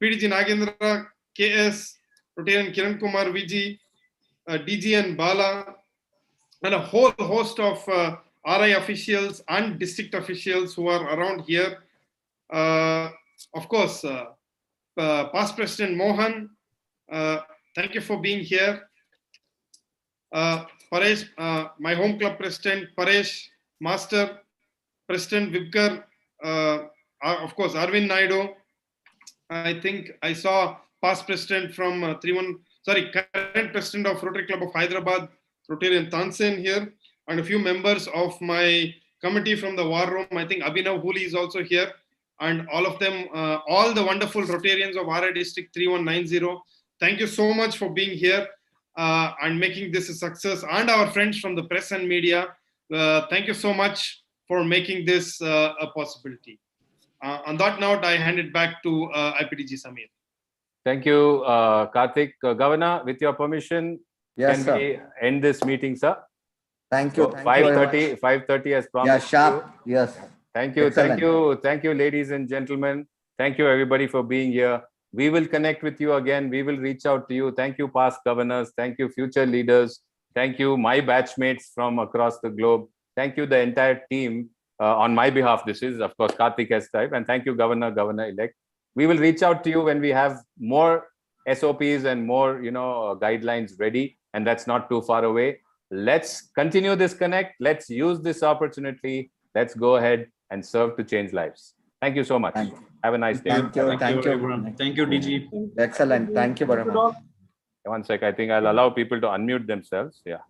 PDG Nagendra, KS, Rotarian Kiran Kumar VG, DG and Bala, and a whole host of RI officials and district officials who are around here. Of course, past President Mohan, thank you for being here. Paresh, my home club president, Paresh, Master, President Vibkar, of course, Arvind Naidu. I think I saw past president from current president of Rotary Club of Hyderabad, Rotarian Tansen here, and a few members of my committee from the War Room. I think Abhinav Huli is also here, and all of them, all the wonderful Rotarians of RI District 3190. Thank you so much for being here and making this a success, and our friends from the press and media. Thank you so much for making this a possibility. On that note, I hand it back to IPDG Samir. Thank you, Karthik. Governor, with your permission, Yes, can we end this meeting, sir? Thank you. So Thank you very much. 5:30 as Yeah, promised. sharp. Yes. Thank you, Excellent. thank you, ladies and gentlemen. Thank you, everybody, for being here. We will connect with you again. We will reach out to you. Thank you, past governors. Thank you, future leaders. Thank you, my batchmates from across the globe. Thank you, the entire team. On my behalf, this is, of course, Karthik S. type. And thank you, Governor-elect. We will reach out to you when we have more SOPs and more, guidelines ready. And that's not too far away. Let's continue this connect. Let's use this opportunity. Let's go ahead and serve to change lives. Thank you so much. Thank you. Have a nice day. Thank you. Thank you. everyone. Thank you, DG. Excellent. Thank you very much. One sec. I think I'll allow people to unmute themselves. Yeah.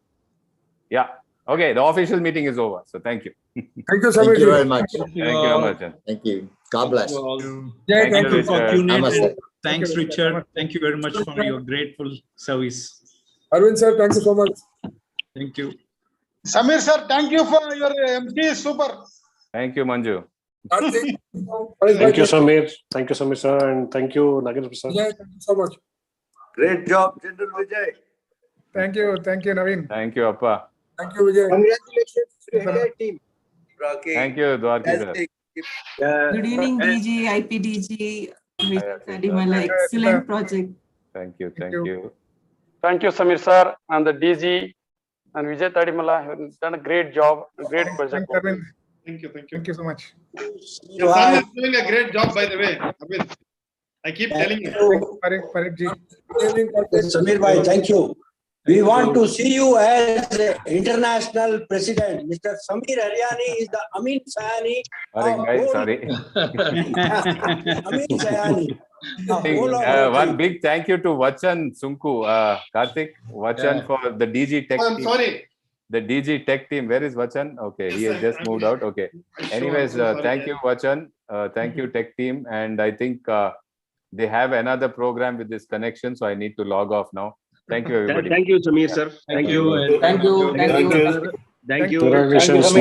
Yeah. Okay. The official meeting is over. So thank you. Thank you, Thank you very much. Thank you, Amarchand. Thank you. God bless. Thank Thank you, you for Richard. QNet. Namaste. Thanks, Richard. Thank you very much for your grateful service. Arvind sir, thank you so much. Thank you. Samir sir, thank you for your MC. Super. Thank you, Manju. Karthik, Thank you, Samir. Thank you, Samir sir, and thank you, Nagendra sir. Vijay, thank you so much. Great job, General Vijay. Thank you, Naveen. Thank you, Appa. Thank you, Vijay. Congratulations to the entire team. Thank you, Dwarki sir. Good evening, DG, IPDG, Mr. Kadimala. Excellent project. Thank you. Thank you. Thank you, Samir sir, and the DG and Vijay Tadimala have done a great job, a great project. Thanks, Arvind. Thank you. Thank you so much. Your son is doing a great job, by the way. Abid. I keep telling you. Parik ji. Samir bhai, thank you. We want to see you as international president. Mr. Samir Haryani is the Amin Sayani. Sorry. Amin Sayani. One big thank you to Vachan Sunku, Karthik, Vachan for the DG Tech I'm team. sorry. The DG Tech team. Where is Vachan? Okay, he has just moved out. Okay. Anyways, thank you, Vachan. Thank you, Tech team. And I think they have another program with this connection, so I need to log off now. Thank you, everybody. Thank you, Samir sir. Thank you. Thank you. Thank you. Thank you. Congratulations.